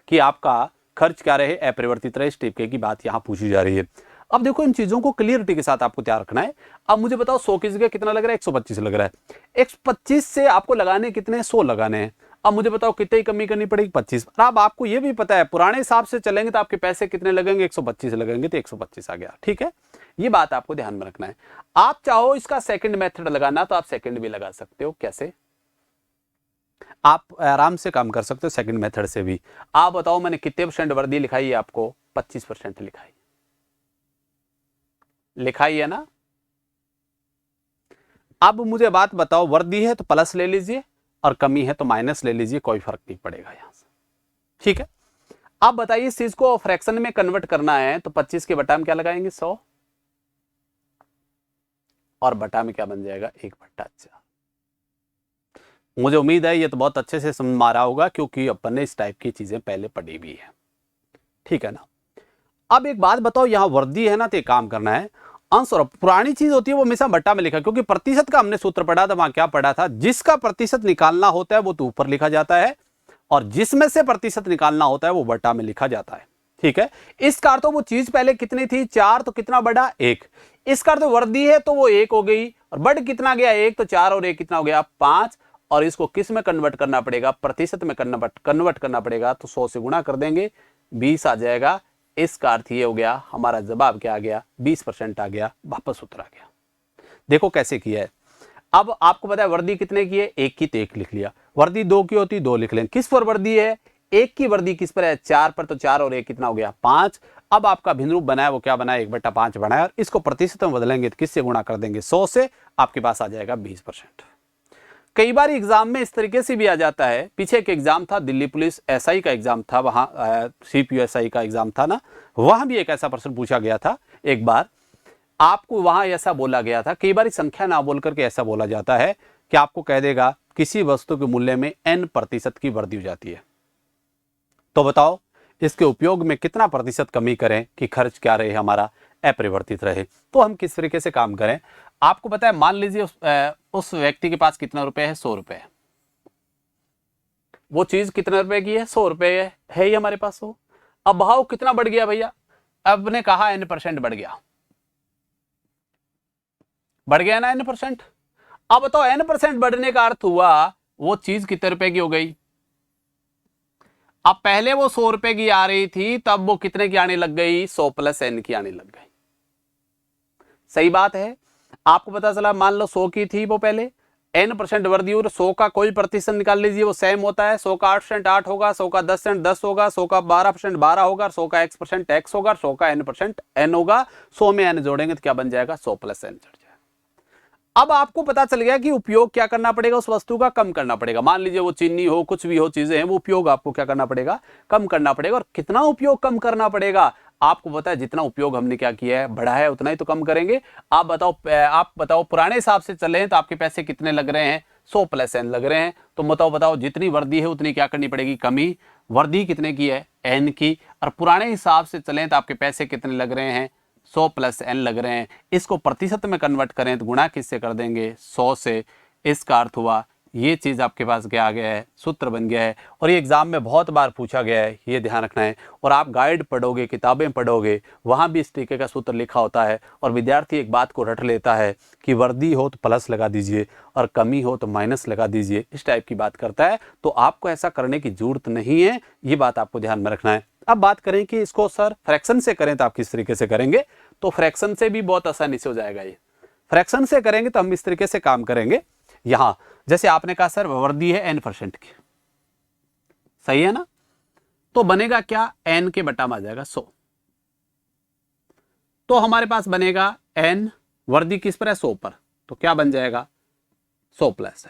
S1: कि आपका खर्च क्या रहे? अपरिवर्तित रहे। इस टिप्पे की बात यहाँ पूछी जा रही है। अब देखो इन चीजों को क्लियरिटी के साथ आपको तैयार रखना है। अब मुझे बताओ 100 की जगह कितना लग रहा है? 125 लग रहा है। 125 से आपको लगाने कितने? 100 लगाने हैं। अब मुझे बताओ कितनी कमी करनी पड़ेगी? 25। अब आपको यह भी पता है पुराने हिसाब से चलेंगे तो आपके पैसे कितने लगेंगे? 125 लगेंगे, तो 125 आ गया। ठीक है, ये बात आपको ध्यान में रखना है। आप चाहो इसका सेकंड मेथड लगाना तो आप सेकंड भी लगा सकते हो। कैसे? आप आराम से काम कर सकते हो सेकंड मेथड से भी। आप बताओ मैंने कितने परसेंट वृद्धि लिखाई है? आपको 25% लिखाई है ना। अब मुझे बात बताओ, वृद्धि है तो प्लस ले लीजिए और कमी है तो माइनस ले लीजिए, कोई फर्क नहीं पड़ेगा यहां से। ठीक है, अब बताइए इस चीज को फ्रैक्शन में कन्वर्ट करना है तो 25 के बटा में क्या लगाएंगे? 100 और बटा में क्या बन जाएगा? 1/4। मुझे उम्मीद है ये तो बहुत अच्छे से समझ में आ रहा होगा क्योंकि अपन ने इस टाइप की चीजें पहले पढ़ी भी है। ठीक है ना। अब एक बात बताओ, यहां वृद्धि है ना तो एक काम करना है, अंश और पुरानी चीज होती है वो हमेशा बट्टा में लिखा, क्योंकि प्रतिशत का हमने सूत्र पढ़ा था। वहां क्या पढ़ा था? जिसका प्रतिशत निकालना होता है वो तो ऊपर लिखा जाता है और जिसमें से प्रतिशत निकालना होता है वो बट्टा में लिखा जाता है। ठीक है, इसका अर्थ वो चीज पहले कितनी थी? 4, तो कितना बढ़ा? 1। इसका अर्थ वृद्धि है तो वो 1 हो गई और बढ़ कितना गया? 1, तो 4 और 1 कितना हो गया? 5। और इसको किस में कन्वर्ट करना पड़ेगा? प्रतिशत में कन्वर्ट करना पड़ेगा। तो 100 से गुणा कर देंगे, 20 आ जाएगा। इसका अर्थ ये हो गया, हमारा जवाब क्या आ गया? 20% आ गया, वापस उत्तर आ गया। देखो कैसे किया है। अब आपको पता है वृद्धि कितने की है? 1 की, तो 1 लिख लिया। वृद्धि 2 की होती 2 लिख लें। किस पर वृद्धि है? 1 की वृद्धि किस पर है? 4 पर, तो 4 और 1 कितना हो गया? 5। अब आपका भिन्न रूप बनाया वो क्या बनाया? 1/5 बनाया और इसको प्रतिशत में बदलेंगे तो किससे गुणा कर देंगे? 100 से। आपके पास आ जाएगा 20%। कई बार एग्जाम में इस तरीके से भी आ जाता है। पीछे एक एग्जाम था, दिल्ली पुलिस एसआई का एग्जाम था, वहां सीपीयूएसआई का एग्जाम था ना, वहां भी एक ऐसा प्रश्न पूछा गया था। एक बार आपको वहां ऐसा बोला गया था, कई बार संख्या ना बोल करके ऐसा बोला जाता है कि आपको कह देगा किसी वस्तु के मूल्य में n% की वृद्धि हो जाती है, तो बताओ इसके उपयोग में कितना प्रतिशत कमी करें कि खर्च क्या रहे? हमारा अपरिवर्तित रहे। तो हम किस तरीके से काम करें? आपको पता है, मान लीजिए उस व्यक्ति के पास कितना रुपए है? 100 रुपए। वो चीज कितने रुपए की है? 100 रुपए है ही हमारे पास। हो अब भाव कितना बढ़ गया भैया? अब ने कहा n% बढ़ गया, बढ़ गया ना n%। अब बताओ n% बढ़ने का अर्थ हुआ वो चीज कितने रुपए की हो गई? अब पहले वो 100 रुपए की आ रही थी, तब वो कितने की आने लग गई? 100 + n की आने लग गई। सही बात है। आपको पता चला, मान लो 100 की थी वो पहले, n% वृद्धि और 100 का कोई प्रतिशत निकाल लीजिए, वो सेम होता है। 100 का 8% 8 होगा, 100 का 10% 10 होगा, 100 का 12% 12 होगा, 100 का x% x होगा, 100 का n% n होगा। 100 में n जोड़ेंगे तो क्या बन जाएगा? 100 + n। अब आपको पता चल गया कि उपयोग क्या करना पड़ेगा? उस वस्तु का कम करना पड़ेगा। मान लीजिए वो चीनी हो, कुछ भी हो, चीजें हैं, वो उपयोग आपको क्या करना पड़ेगा? कम करना पड़ेगा। और कितना उपयोग कम करना पड़ेगा? आपको पता है जितना उपयोग हमने क्या किया है, बढ़ा है, उतना ही तो कम करेंगे। आप बताओ पुराने हिसाब से चले हैं तो आपके पैसे कितने लग रहे हैं? 100 + n लग रहे हैं। तो बताओ जितनी वृद्धि है उतनी क्या करनी पड़ेगी? कमी। वृद्धि कितने की है? n की। और पुराने हिसाब से चलें तो आपके पैसे कितने लग रहे हैं? 100 + n लग रहे हैं। इसको प्रतिशत में कन्वर्ट करें तो गुणा किससे कर देंगे? 100 से। इसका अर्थ हुआ ये चीज आपके पास क्या आ गया है? सूत्र बन गया है। और ये एग्जाम में बहुत बार पूछा गया है, ये ध्यान रखना है। और आप गाइड पढ़ोगे, किताबें पढ़ोगे, वहां भी इस तरीके का सूत्र लिखा होता है। और विद्यार्थी एक बात को रट लेता है कि वृद्धि हो तो प्लस लगा दीजिए और कमी हो तो माइनस लगा दीजिए, इस टाइप की बात करता है। तो आपको ऐसा करने की जरूरत नहीं है, ये बात आपको ध्यान में रखना है। अब बात करें कि इसको सर फ्रैक्शन से करें तो आप किस तरीके से करेंगे? तो फ्रैक्शन से भी बहुत आसानी से हो जाएगा। ये फ्रैक्शन से करेंगे तो हम इस तरीके से काम करेंगे। यहां जैसे आपने कहा सर वृद्धि है n% की, सही है ना, तो बनेगा क्या? n के बटा में आ जाएगा 100। तो हमारे पास बनेगा n, वृद्धि किस पर है? 100 पर, तो क्या बन जाएगा? 100 + n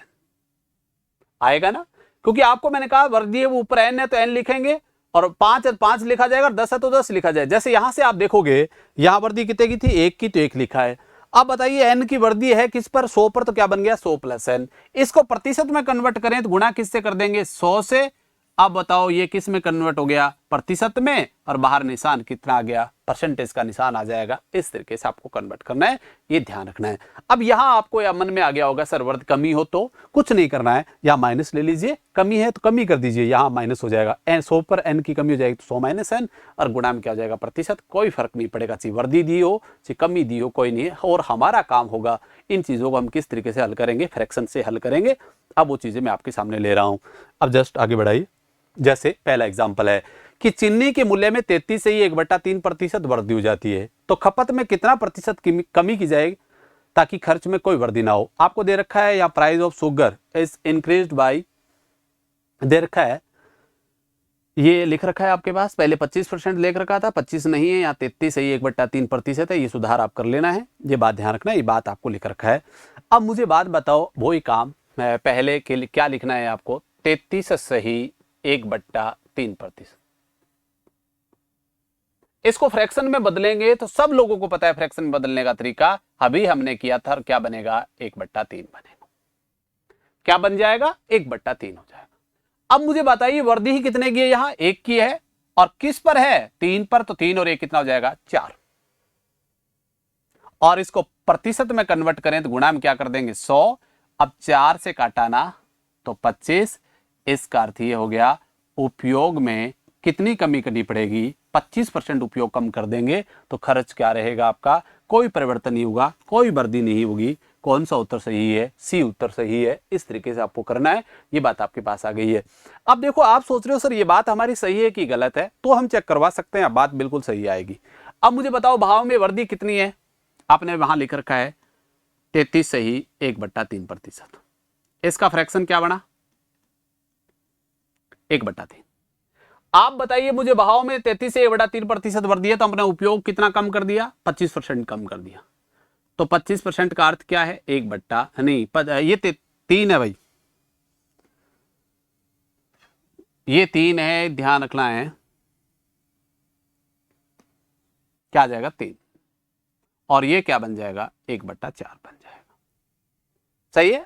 S1: आएगा ना, क्योंकि आपको मैंने कहा वृद्धि है वो ऊपर n है तो n लिखेंगे और 5 है 5 लिखा जाएगा, और 10 है तो 10 लिखा जाए। जैसे यहां से आप देखोगे, यहां वर्दी कितने की थी, 1 की, तो 1 लिखा है। अब बताइए n की वर्दी है किस पर, 100 पर, तो क्या बन गया 100 प्लस n। इसको प्रतिशत में कन्वर्ट करें तो गुणा किससे कर देंगे, 100 से। अब बताओ ये किस में कन्वर्ट हो गया, प्रतिशत में, और बाहर निशान कितना आ गया, परसेंटेज का निशान आ जाएगा। इस तरीके से आपको कन्वर्ट करना है, ये ध्यान रखना है। अब यहां आपको या मन में आ गया होगा, सर वर्द कमी हो तो कुछ नहीं करना है, या माइनस ले लीजिए, कमी है तो कमी कर दीजिए, यहां माइनस हो जाएगा, 100 पर n की कमी हो जाएगी तो 100 माइनस n, और गुणा में क्या हो जाएगा, प्रतिशत। कोई फर्क नहीं पड़ेगा, चाहे वर्दी दी हो चाहे कमी दी हो, कोई नहीं है। और हमारा काम होगा इन चीजों को हम किस तरीके से हल करेंगे, फ्रैक्शन से हल करेंगे। अब वो चीजें मैं आपके सामने ले रहा हूं। अब जस्ट आगे बढ़ाइए। जैसे पहला एग्जांपल है कि चीनी के मूल्य में 33 से ही 1/3% वृद्धि हो जाती है, तो खपत में कितना प्रतिशत कमी की जाएगी ताकि खर्च में कोई वृद्धि ना हो। आपको दे रखा है, या price of sugar is increased by, दे रखा है, ये लिख रखा है आपके पास, पहले 25% लिख रखा था, 25 नहीं है, यहाँ 33 है, 1/3% है। ये सुधार आप कर लेना है, ये बात ध्यान रखना है, ये बात आपको लिख रखा है। अब मुझे बात बताओ, वही काम पहले के लिए क्या लिखना है आपको, 33 सही 1/3%। इसको फ्रैक्शन में बदलेंगे तो सब लोगों को पता है फ्रैक्शन में बदलने का तरीका, अभी हमने किया था। क्या बनेगा, 1/3 बनेगा। क्या बन जाएगा, 1/3 हो जाएगा। अब मुझे बताइए वर्दी ही कितने की है, यहां 1 की है, और किस पर है, 3 पर, तो 3 और 1 कितना हो जाएगा, 4। और इसको प्रतिशत में कन्वर्ट करें तो गुणा में क्या कर देंगे, 100। अब 4 से काटाना तो 25। इसका अर्थ ये हो गया उपयोग में कितनी कमी करनी पड़ेगी, 25% उपयोग कम कर देंगे तो खर्च क्या रहेगा आपका, कोई परिवर्तन नहीं होगा, कोई वृद्धि नहीं होगी। कौन सा उत्तर सही है, सी उत्तर सही है। इस तरीके से आपको करना है, ये बात आपके पास आ गई है। अब देखो, आप सोच रहे हो सर ये बात हमारी सही है कि गलत है, तो हम चेक करवा सकते हैं, बात बिल्कुल सही आएगी। अब मुझे बताओ भाव में वृद्धि कितनी है, आपने वहां लिख रखा है 33 सही 1/3%। इसका फ्रैक्शन क्या बना, 1/3। आप बताइए मुझे, भाव में 33 से 1/3% वृद्धि है, तो हमने उपयोग कितना कम कर दिया, 25% कम कर दिया। तो 25% का अर्थ क्या है, 3 है भाई, ये 3 है, ध्यान रखना है, क्या आ जाएगा 3, और ये क्या बन जाएगा, 1/4 बन जाएगा। सही है।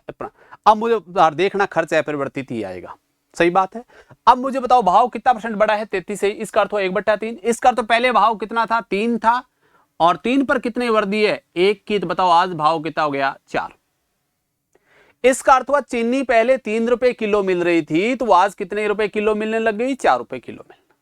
S1: अब मुझे देखना खर्च अपरिवर्तित ही आएगा, सही बात है। अब मुझे बताओ भाव कितना परसेंट बड़ा है, 33 से, इसका अर्थ 1/3। इसका अर्थ पहले भाव कितना था, 3 था, और 3 पर कितनी वृद्धि है, 1 की, तो बताओ आज भाव कितना हो गया, 4। इसका अर्थ हुआ चीनी पहले 3 रुपए किलो मिल रही थी, तो आज कितने रुपए किलो मिलने लग गई, 4 रुपए किलो मिलना।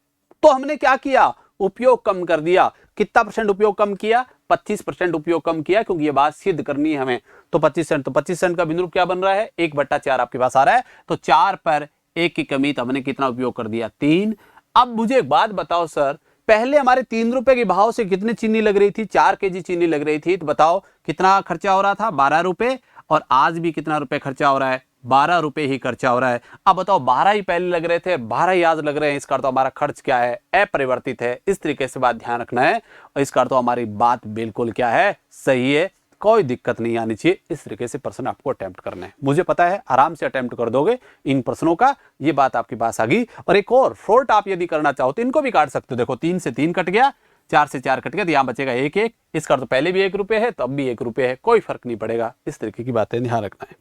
S1: तो हमने क्या किया, उपयोग कम कर दिया। कितना परसेंट उपयोग कम किया, 25% उपयोग कम किया, क्योंकि ये बात सिद्ध करनी है हमें। तो 25% का बिंदु क्या बन रहा है, 1/4 आपके पास आ रहा है। तो 4 पर 1 की कमी, तो हमने कितना उपयोग कर दिया, 3। अब मुझे एक बात बताओ सर, पहले हमारे 3 रुपए के भाव से कितनी चीनी लग रही थी, 4 केजी चीनी लग रही थी, तो बताओ कितना खर्चा हो रहा था, 12 रुपए। और आज भी कितना रुपए खर्चा हो रहा है, 12 रुपए ही खर्चा हो रहा है। अब बताओ 12 ही पहले लग रहे थे, 12 ही आज लग रहे हैं, इसका तो हमारा खर्च क्या है, अपरिवर्तित है। इस तरीके से बात ध्यान रखना है, और इसका तो हमारी बात बिल्कुल क्या है, सही है, कोई दिक्कत नहीं आनी चाहिए। इस तरीके से प्रश्न आपको अटेम्प्ट करना है, मुझे पता है आराम से अटेम्प्ट कर दोगे इन प्रश्नों का, ये बात आपके पास आ गई। और एक और फ्लोट आप यदि करना चाहो तो इनको भी काट सकते हो। देखो 3 से 3 कट गया, 4 से 4 कट गया, तो यहां बचेगा 1 इसका तो पहले भी 1 रुपये है, तो अब भी 1 रुपये है, कोई फर्क नहीं पड़ेगा। इस तरीके की बातें ध्यान रखना है।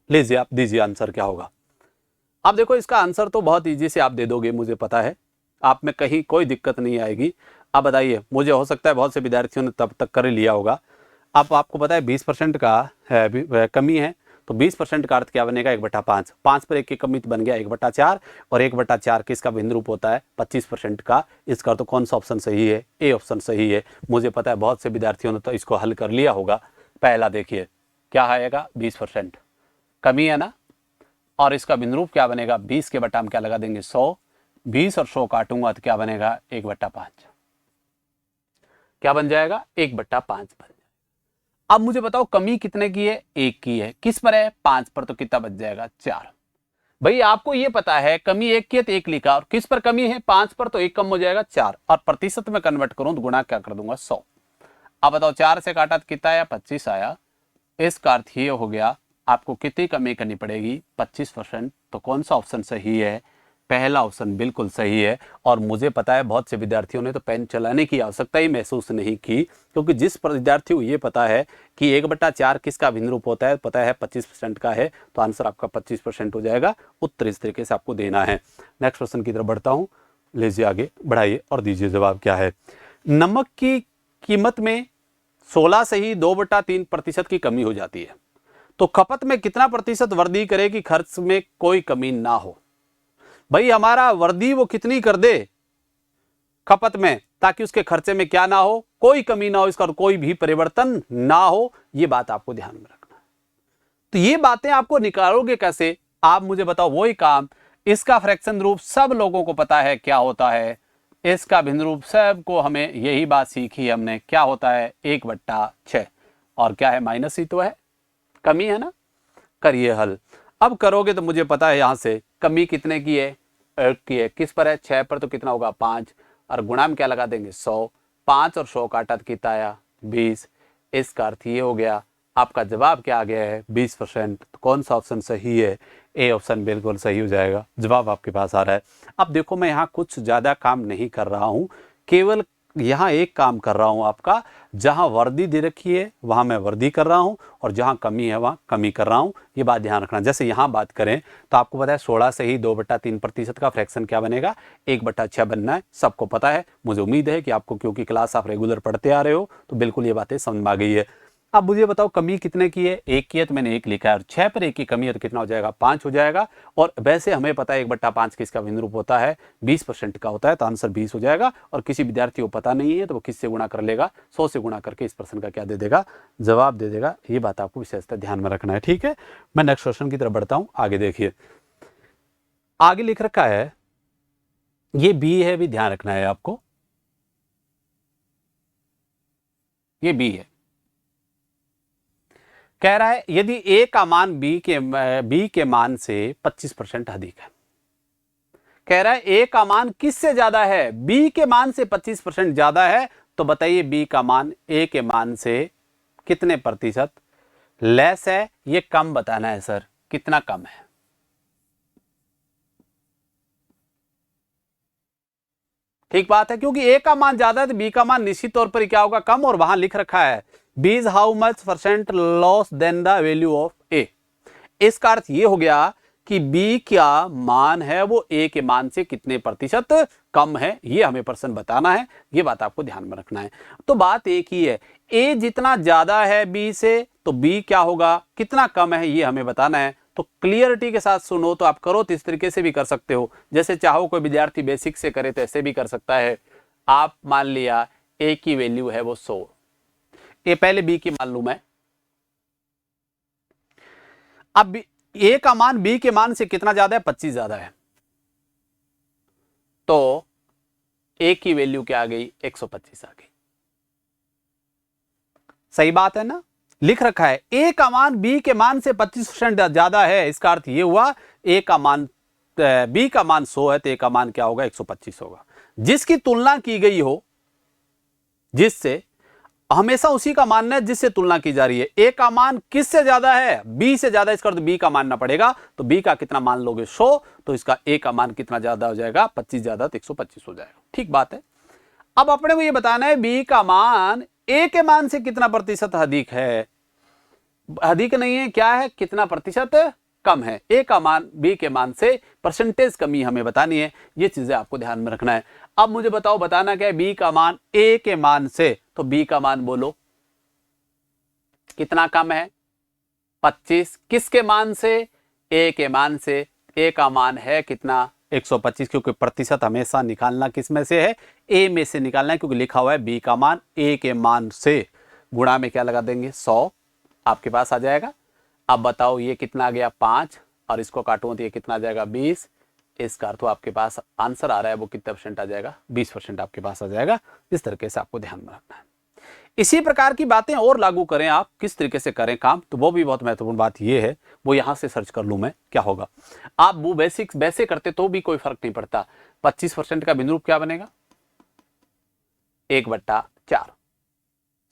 S1: लीजिए आप दीजिए आंसर क्या होगा। अब देखो इसका आंसर तो बहुत इजी से आप दे दोगे, मुझे पता है, आप में कहीं कोई दिक्कत नहीं आएगी। अब बताइए, मुझे हो सकता है बहुत से विद्यार्थियों ने तब तक कर लिया होगा। अब आपको पता है 20% का कमी है, तो 20% का अर्थ क्या बनेगा, 1/5। 5 पर 1 की कमी बन गया 1/4, और 1/4 किसका भिन्न रूप होता है, 25% का। इसका तो कौन सा ऑप्शन सही है, ए ऑप्शन सही है। मुझे पता है बहुत से विद्यार्थियों ने तो इसको हल कर लिया होगा। पहला देखिए क्या आएगा, 20% कमी है ना, और इसका भिन्न रूप क्या बनेगा, 20 के बटा हम क्या लगा देंगे, 100। 20 और 100 काटूंगा तो क्या बनेगा, 1/5। क्या बन जाएगा, 1/5 बन जाएगा। अब मुझे बताओ कमी कितने की है, 1 की है, किस पर है, 5 पर, तो कितना बच जाएगा, 4। भाई आपको ये पता है कमी 1 की है तो 1 लिखा, और किस पर कमी है, 5 पर, तो 1 कम हो जाएगा, 4। और प्रतिशत में कन्वर्ट करूं तो गुणा क्या कर दूंगा, 100। अब बताओ 4 से काटा तो कितना आया, 25 आया। इसका अर्थ ये हो गया आपको कितनी कमी करनी पड़ेगी, 25%। तो कौन सा ऑप्शन सही है, पहला ऑप्शन बिल्कुल सही है। और मुझे पता है बहुत से विद्यार्थियों ने तो पेन चलाने की आवश्यकता ही महसूस नहीं की, क्योंकि जिस विद्यार्थी को ये पता है कि 1/4 किसका भिन्न रूप होता है, पता है 25% का है, तो आंसर आपका 25% हो जाएगा। उत्तर इस तरीके से आपको देना है। नेक्स्ट क्वेश्चन की तरफ बढ़ता हूँ। लीजिए आगे बढ़ाइए और दीजिए जवाब क्या है। नमक की कीमत में 16 से ही 2/3% की कमी हो जाती है, तो खपत में कितना प्रतिशत वृद्धि करे कि खर्च में कोई कमी ना हो। भाई हमारा वृद्धि वो कितनी कर दे खपत में, ताकि उसके खर्चे में क्या ना हो, कोई कमी ना हो, इसका कोई भी परिवर्तन ना हो। ये बात आपको ध्यान में रखना है। तो ये बातें आपको निकालोगे कैसे, आप मुझे बताओ। वही काम, इसका फ्रैक्शन रूप सब लोगों को पता है क्या होता है, इसका भिन्न रूप सबको, हमें यही बात सीखी हमने, क्या होता है 1/6। और क्या है, माइनस ही तो है, कमी है ना। करिए हल। अब करोगे तो मुझे पता है यहां से कमी कितने की है, 1 की है। किस पर है, 6 पर, तो कितना होगा 5, और गुणा में क्या लगा देंगे 100। 5 और 100 काटा तो कितना आया 20। इसका अर्थ ये हो गया, आपका जवाब क्या आ गया है 20%। तो कौन सा ऑप्शन सही है, ए ऑप्शन बिल्कुल सही हो जाएगा। जवाब आपके पास आ रहा है। अब देखो मैं यहाँ कुछ ज्यादा काम नहीं कर रहा हूँ, केवल यहाँ एक काम कर रहा हूं आपका, जहां वर्दी दे रखी है वहां मैं वर्दी कर रहा हूं, और जहां कमी है वहां कमी कर रहा हूं। ये बात ध्यान रखना। जैसे यहां बात करें तो आपको पता है 16 से ही 2/3% का फ्रैक्शन क्या बनेगा, 1/6 बनना है, सबको पता है। मुझे उम्मीद है कि आपको, क्योंकि क्लास आप रेगुलर पढ़ते आ रहे हो, तो बिल्कुल ये बातें समझ में आ गई है। अब मुझे बताओ कमी कितने की है, 1 की है, तो मैंने 1 लिखा है, और 6 पर 1 की कमी है तो कितना हो जाएगा 5 हो जाएगा। और वैसे हमें पता है 1/5 किसका भिन्न रूप होता है, 20% का होता है, तो आंसर 20 हो जाएगा। और किसी विद्यार्थी को पता नहीं है तो वो किससे गुणा कर लेगा, 100 से गुणा करके इस प्रश्न का क्या दे देगा, जवाब दे देगा। ये बात आपको विशेषतः ध्यान में रखना है, ठीक है। मैं नेक्स्ट क्वेश्चन की तरफ बढ़ता हूं। आगे देखिए, आगे लिख रखा है, ये बी है, भी ध्यान रखना है आपको, ये बी है। कह रहा है यदि ए का मान बी के मान से 25% अधिक है। कह रहा है ए का मान किससे ज्यादा है, बी के मान से 25% ज्यादा है, तो बताइए बी का मान ए के मान से कितने प्रतिशत लेस है। ये कम बताना है सर, कितना कम है। ठीक बात है, क्योंकि ए का मान ज्यादा है तो बी का मान निश्चित तौर पर क्या होगा, कम। और वहां लिख रखा है B is how much percent loss then the value of A. इसका अर्थ ये हो गया कि बी क्या मान है वो ए के मान से कितने प्रतिशत कम है, ये हमें प्रश्न बताना है। ये बात आपको ध्यान में रखना है। तो बात एक ही है, ए जितना ज्यादा है बी से, तो बी क्या होगा, कितना कम है, ये हमें बताना है। तो क्लियरिटी के साथ सुनो, तो आप करो तो इस तरीके से भी कर सकते हो, जैसे चाहो कोई विद्यार्थी बेसिक से करे तो ऐसे भी कर सकता है। आप मान लिया ए की वैल्यू है वो 100, ये पहले बी की मान लू मैं। अब ए का मान बी के मान से कितना ज्यादा है, 25 ज्यादा है, तो ए की वैल्यू क्या आ गई, 125 आ गई। सही बात है ना। लिख रखा है ए का मान बी के मान से 25% ज्यादा है, इसका अर्थ ये हुआ ए का मान, बी का मान 100 है तो ए का मान क्या होगा 125 होगा। जिसकी तुलना की गई हो, जिससे, हमेशा उसी का मानना है जिससे तुलना की जा रही है। ए का मान किससे ज्यादा है, बी से ज्यादा, इसका अर्थ बी का मानना पड़ेगा। तो बी का कितना मान लोगे 100, तो इसका ए का मान कितना ज्यादा हो जाएगा, 25 ज्यादा, तो 125 हो जाएगा। ठीक बात है। अब अपने को ये बताना है बी का मान ए के मान से कितना प्रतिशत अधिक है, अधिक नहीं है, क्या है, कितना प्रतिशत कम है। ए का मान बी के मान से परसेंटेज कमी हमें बतानी है, ये चीजें आपको ध्यान में रखना है। अब मुझे बताओ बताना क्या है, बी का मान ए के मान से, तो बी का मान बोलो कितना कम है, 25। किसके मान से, ए के मान से। ए का मान है कितना 125, क्योंकि प्रतिशत हमेशा निकालना किस में से है, ए में से निकालना है, क्योंकि लिखा हुआ है बी का मान ए के मान से, गुणा में क्या लगा देंगे 100, आपके पास आ जाएगा। अब बताओ ये कितना आ गया 5, और इसको काटूं तो ये कितना आ जाएगा 20। इसका अर्थ आपके पास आंसर आ रहा है वो कितना परसेंट आ जाएगा, 20% आपके पास आ जाएगा। इस तरीके से आपको ध्यान में रखना है। इसी प्रकार की बातें और लागू करें आप, किस तरीके से करें काम, तो वो भी बहुत महत्वपूर्ण बात ये है, वो यहां से सर्च कर लूं मैं, क्या होगा। आप वो बेसिक्स वैसे करते तो भी कोई फर्क नहीं पड़ता। 25% का बिंदु रूप क्या बनेगा, 1/4,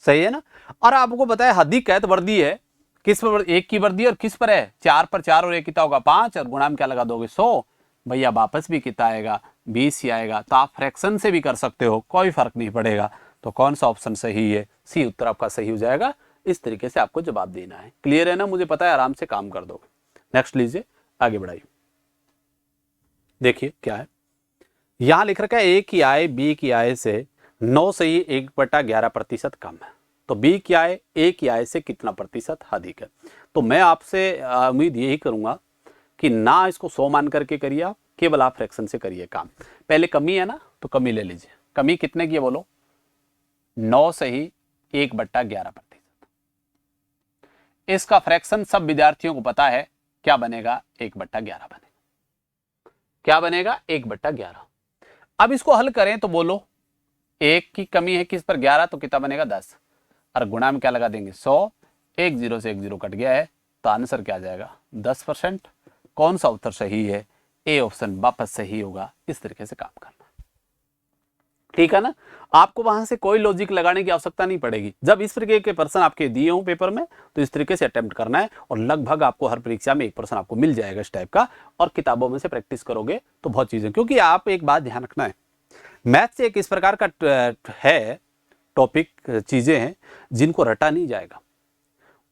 S1: सही है ना। और आपको पता है अधिक है तो वर्दी है, किस पर, एक की वर्दी और किस पर है 4 पर 4, और एक कितना होगा 5, और गुणा में क्या लगा दोगे 100, भैया वापस भी कितना आएगा, 20 ही आएगा। तो आप फ्रैक्शन से भी कर सकते हो, कोई फर्क नहीं पड़ेगा। तो कौन सा ऑप्शन सही है, सी उत्तर आपका सही हो जाएगा। इस तरीके से आपको जवाब देना है। क्लियर है ना, मुझे पता है आराम से काम कर दोगे। नेक्स्ट लीजिए, आगे बढ़ाइए। देखिए क्या है, यहां लिख रखा है ए की आय बी की आय से 9 से ही 1/11% कम है। तो बी की आय ए की आय से कितना प्रतिशत अधिक है। तो मैं आपसे उम्मीद यही करूंगा कि ना इसको 100 मान करके करिए, आप केवल आप फ्रैक्शन से करिए काम। पहले कमी है ना, तो कमी ले लीजिए। कमी कितने की है बोलो, 9 से ही 1/11%। इसका फ्रैक्शन सब विद्यार्थियों को पता है, क्या बनेगा, 1/11 बनेगा। क्या बनेगा, 1/11। अब इसको हल करें तो बोलो, 1 की कमी है किस पर, 11, तो कितना बनेगा 10, और गुणा में क्या लगा देंगे 100, 1 0 से 1 0 कट गया है, तो आंसर क्या आ जाएगा 10%। कौन सा उत्तर सही है, ए ऑप्शन वापस सही होगा। इस तरीके से काम करना, ठीक है ना। आपको वहां से कोई लॉजिक लगाने की आवश्यकता नहीं पड़ेगी। जब इस तरीके के प्रश्न आपके दिए हों पेपर में, तो इस तरीके से अटेम्प्ट करना है, और लगभग आपको हर परीक्षा में 1% आपको मिल जाएगा इस टाइप का। और किताबों में से प्रैक्टिस करोगे तो बहुत चीजें, क्योंकि आप एक बात ध्यान रखना है, मैथ से एक इस प्रकार का है टॉपिक, चीजें हैं जिनको रटा नहीं जाएगा,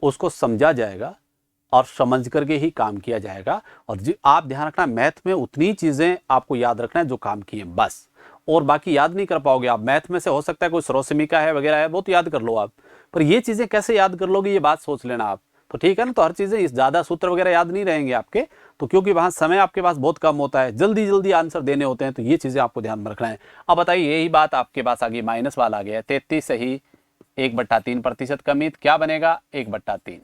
S1: उसको समझा जाएगा और समझ करके ही काम किया जाएगा। और आप ध्यान रखना, मैथ में उतनी चीजें आपको याद रखना है जो काम की है बस, और बाकी याद नहीं कर पाओगे आप। मैथ में से हो सकता है कोई सर्वसमीका है वगैरह है, वो तो याद कर लो आप, पर ये चीजें कैसे याद कर लोगे, ये बात सोच लेना आप। तो ठीक है ना, तो हर चीजें ज्यादा सूत्र वगैरह याद नहीं रहेंगे आपके, तो क्योंकि वहां समय आपके पास बहुत कम होता है, जल्दी जल्दी आंसर देने होते हैं, तो ये चीजें आपको ध्यान में रखना है। अब बताइए, यही बात आपके पास आ गई, माइनस वाला आ गया, 33 से ही 1/3% कमी, क्या बनेगा 1/3,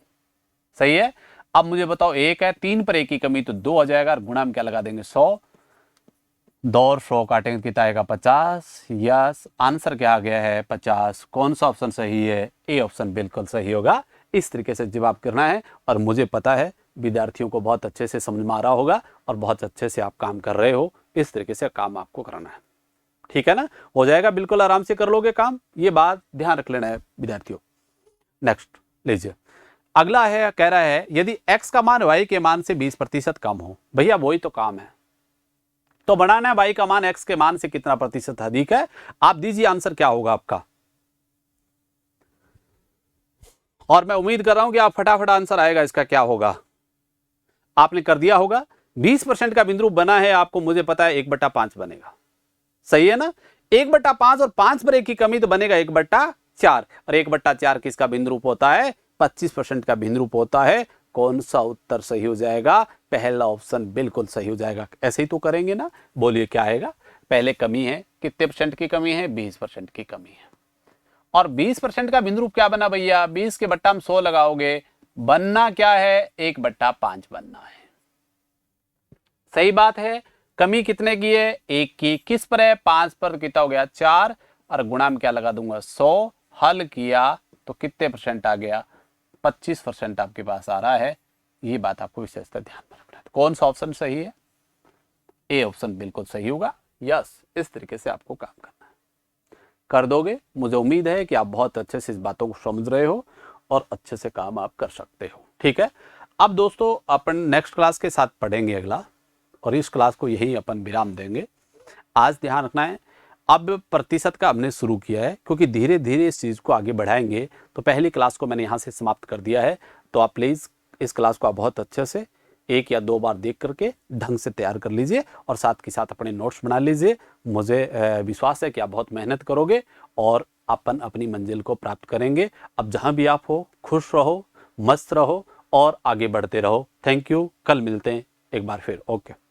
S1: सही है। अब मुझे बताओ, 1 है, 3 पर 1 की कमी, तो 2 आ जाएगा, और गुणा में क्या लगा देंगे 100, 2 और 100 काटेंगे कितना आएगा 50। यस, आंसर क्या आ गया है 50। कौन सा ऑप्शन सही है, ए ऑप्शन बिल्कुल सही होगा। इस तरीके से जवाब करना है, और मुझे पता है विद्यार्थियों को बहुत अच्छे से समझ में आ रहा होगा, और बहुत अच्छे से आप काम कर रहे हो। इस तरीके से काम आपको करना है, ठीक है ना, हो जाएगा, बिल्कुल आराम से कर लोगे काम, ये बात ध्यान रख लेना है विद्यार्थियों। नेक्स्ट लीजिए, अगला है, कह रहा है यदि x का मान y के मान से 20% कम हो। भैया वही तो काम है, तो बनाना है y का मान x के मान से कितना प्रतिशत अधिक है। आप दीजिए आंसर क्या होगा आपका, और मैं उम्मीद कर रहा हूं कि आप फटाफट आंसर आएगा इसका क्या होगा। आपने कर दिया होगा, 20% का बिंदु बना है आपको, मुझे पता है 1/5 बनेगा, सही है ना। 1/5 और 5 पर 1 की कमी, तो बनेगा 1/4, और 1/4 किसका बिंदु रूप होता है, 25% का बिंदु रूप होता है। कौन सा उत्तर सही हो जाएगा, पहला ऑप्शन बिल्कुल सही हो जाएगा। ऐसे ही तो करेंगे ना, बोलिए क्या आएगा। पहले कमी है, कितने % की कमी है, 20% की कमी है, और 20% का बिंदु रूप क्या बना भैया, 20 के बट्टा में 100 लगाओगे, बनना क्या है 1/5 बनना है, सही बात है। कमी कितने की है, 1 की, किस पर है 5 पर, कितना हो गया 4, और गुणा में क्या लगा दूंगा 100, हल किया तो कितने % आ गया 25% आपके पास आ रहा है। ये बात आपको विशेषकर ध्यान में रखना है। कौन सा ऑप्शन सही है, ए ऑप्शन बिल्कुल सही होगा। यस, इस तरीके से आपको काम करना है, कर दोगे। मुझे उम्मीद है कि आप बहुत अच्छे से इस बातों को समझ रहे हो और अच्छे से काम आप कर सकते हो, ठीक है। अब दोस्तों अपन नेक्स्ट क्लास के साथ पढ़ेंगे अगला, और इस क्लास को यही अपन विराम देंगे। आज ध्यान रखना है, अब प्रतिशत का हमने शुरू किया है, क्योंकि धीरे धीरे इस चीज़ को आगे बढ़ाएंगे। तो पहली क्लास को मैंने यहाँ से समाप्त कर दिया है, तो आप प्लीज़ इस क्लास को आप बहुत अच्छे से 1 या 2 बार देख करके ढंग से तैयार कर लीजिए, और साथ के साथ अपने नोट्स बना लीजिए। मुझे विश्वास है कि आप बहुत मेहनत करोगे और अपन अपनी मंजिल को प्राप्त करेंगे। अब जहाँ भी आप हो, खुश रहो, मस्त रहो और आगे बढ़ते रहो। थैंक यू, कल मिलते हैं एक बार फिर। ओके।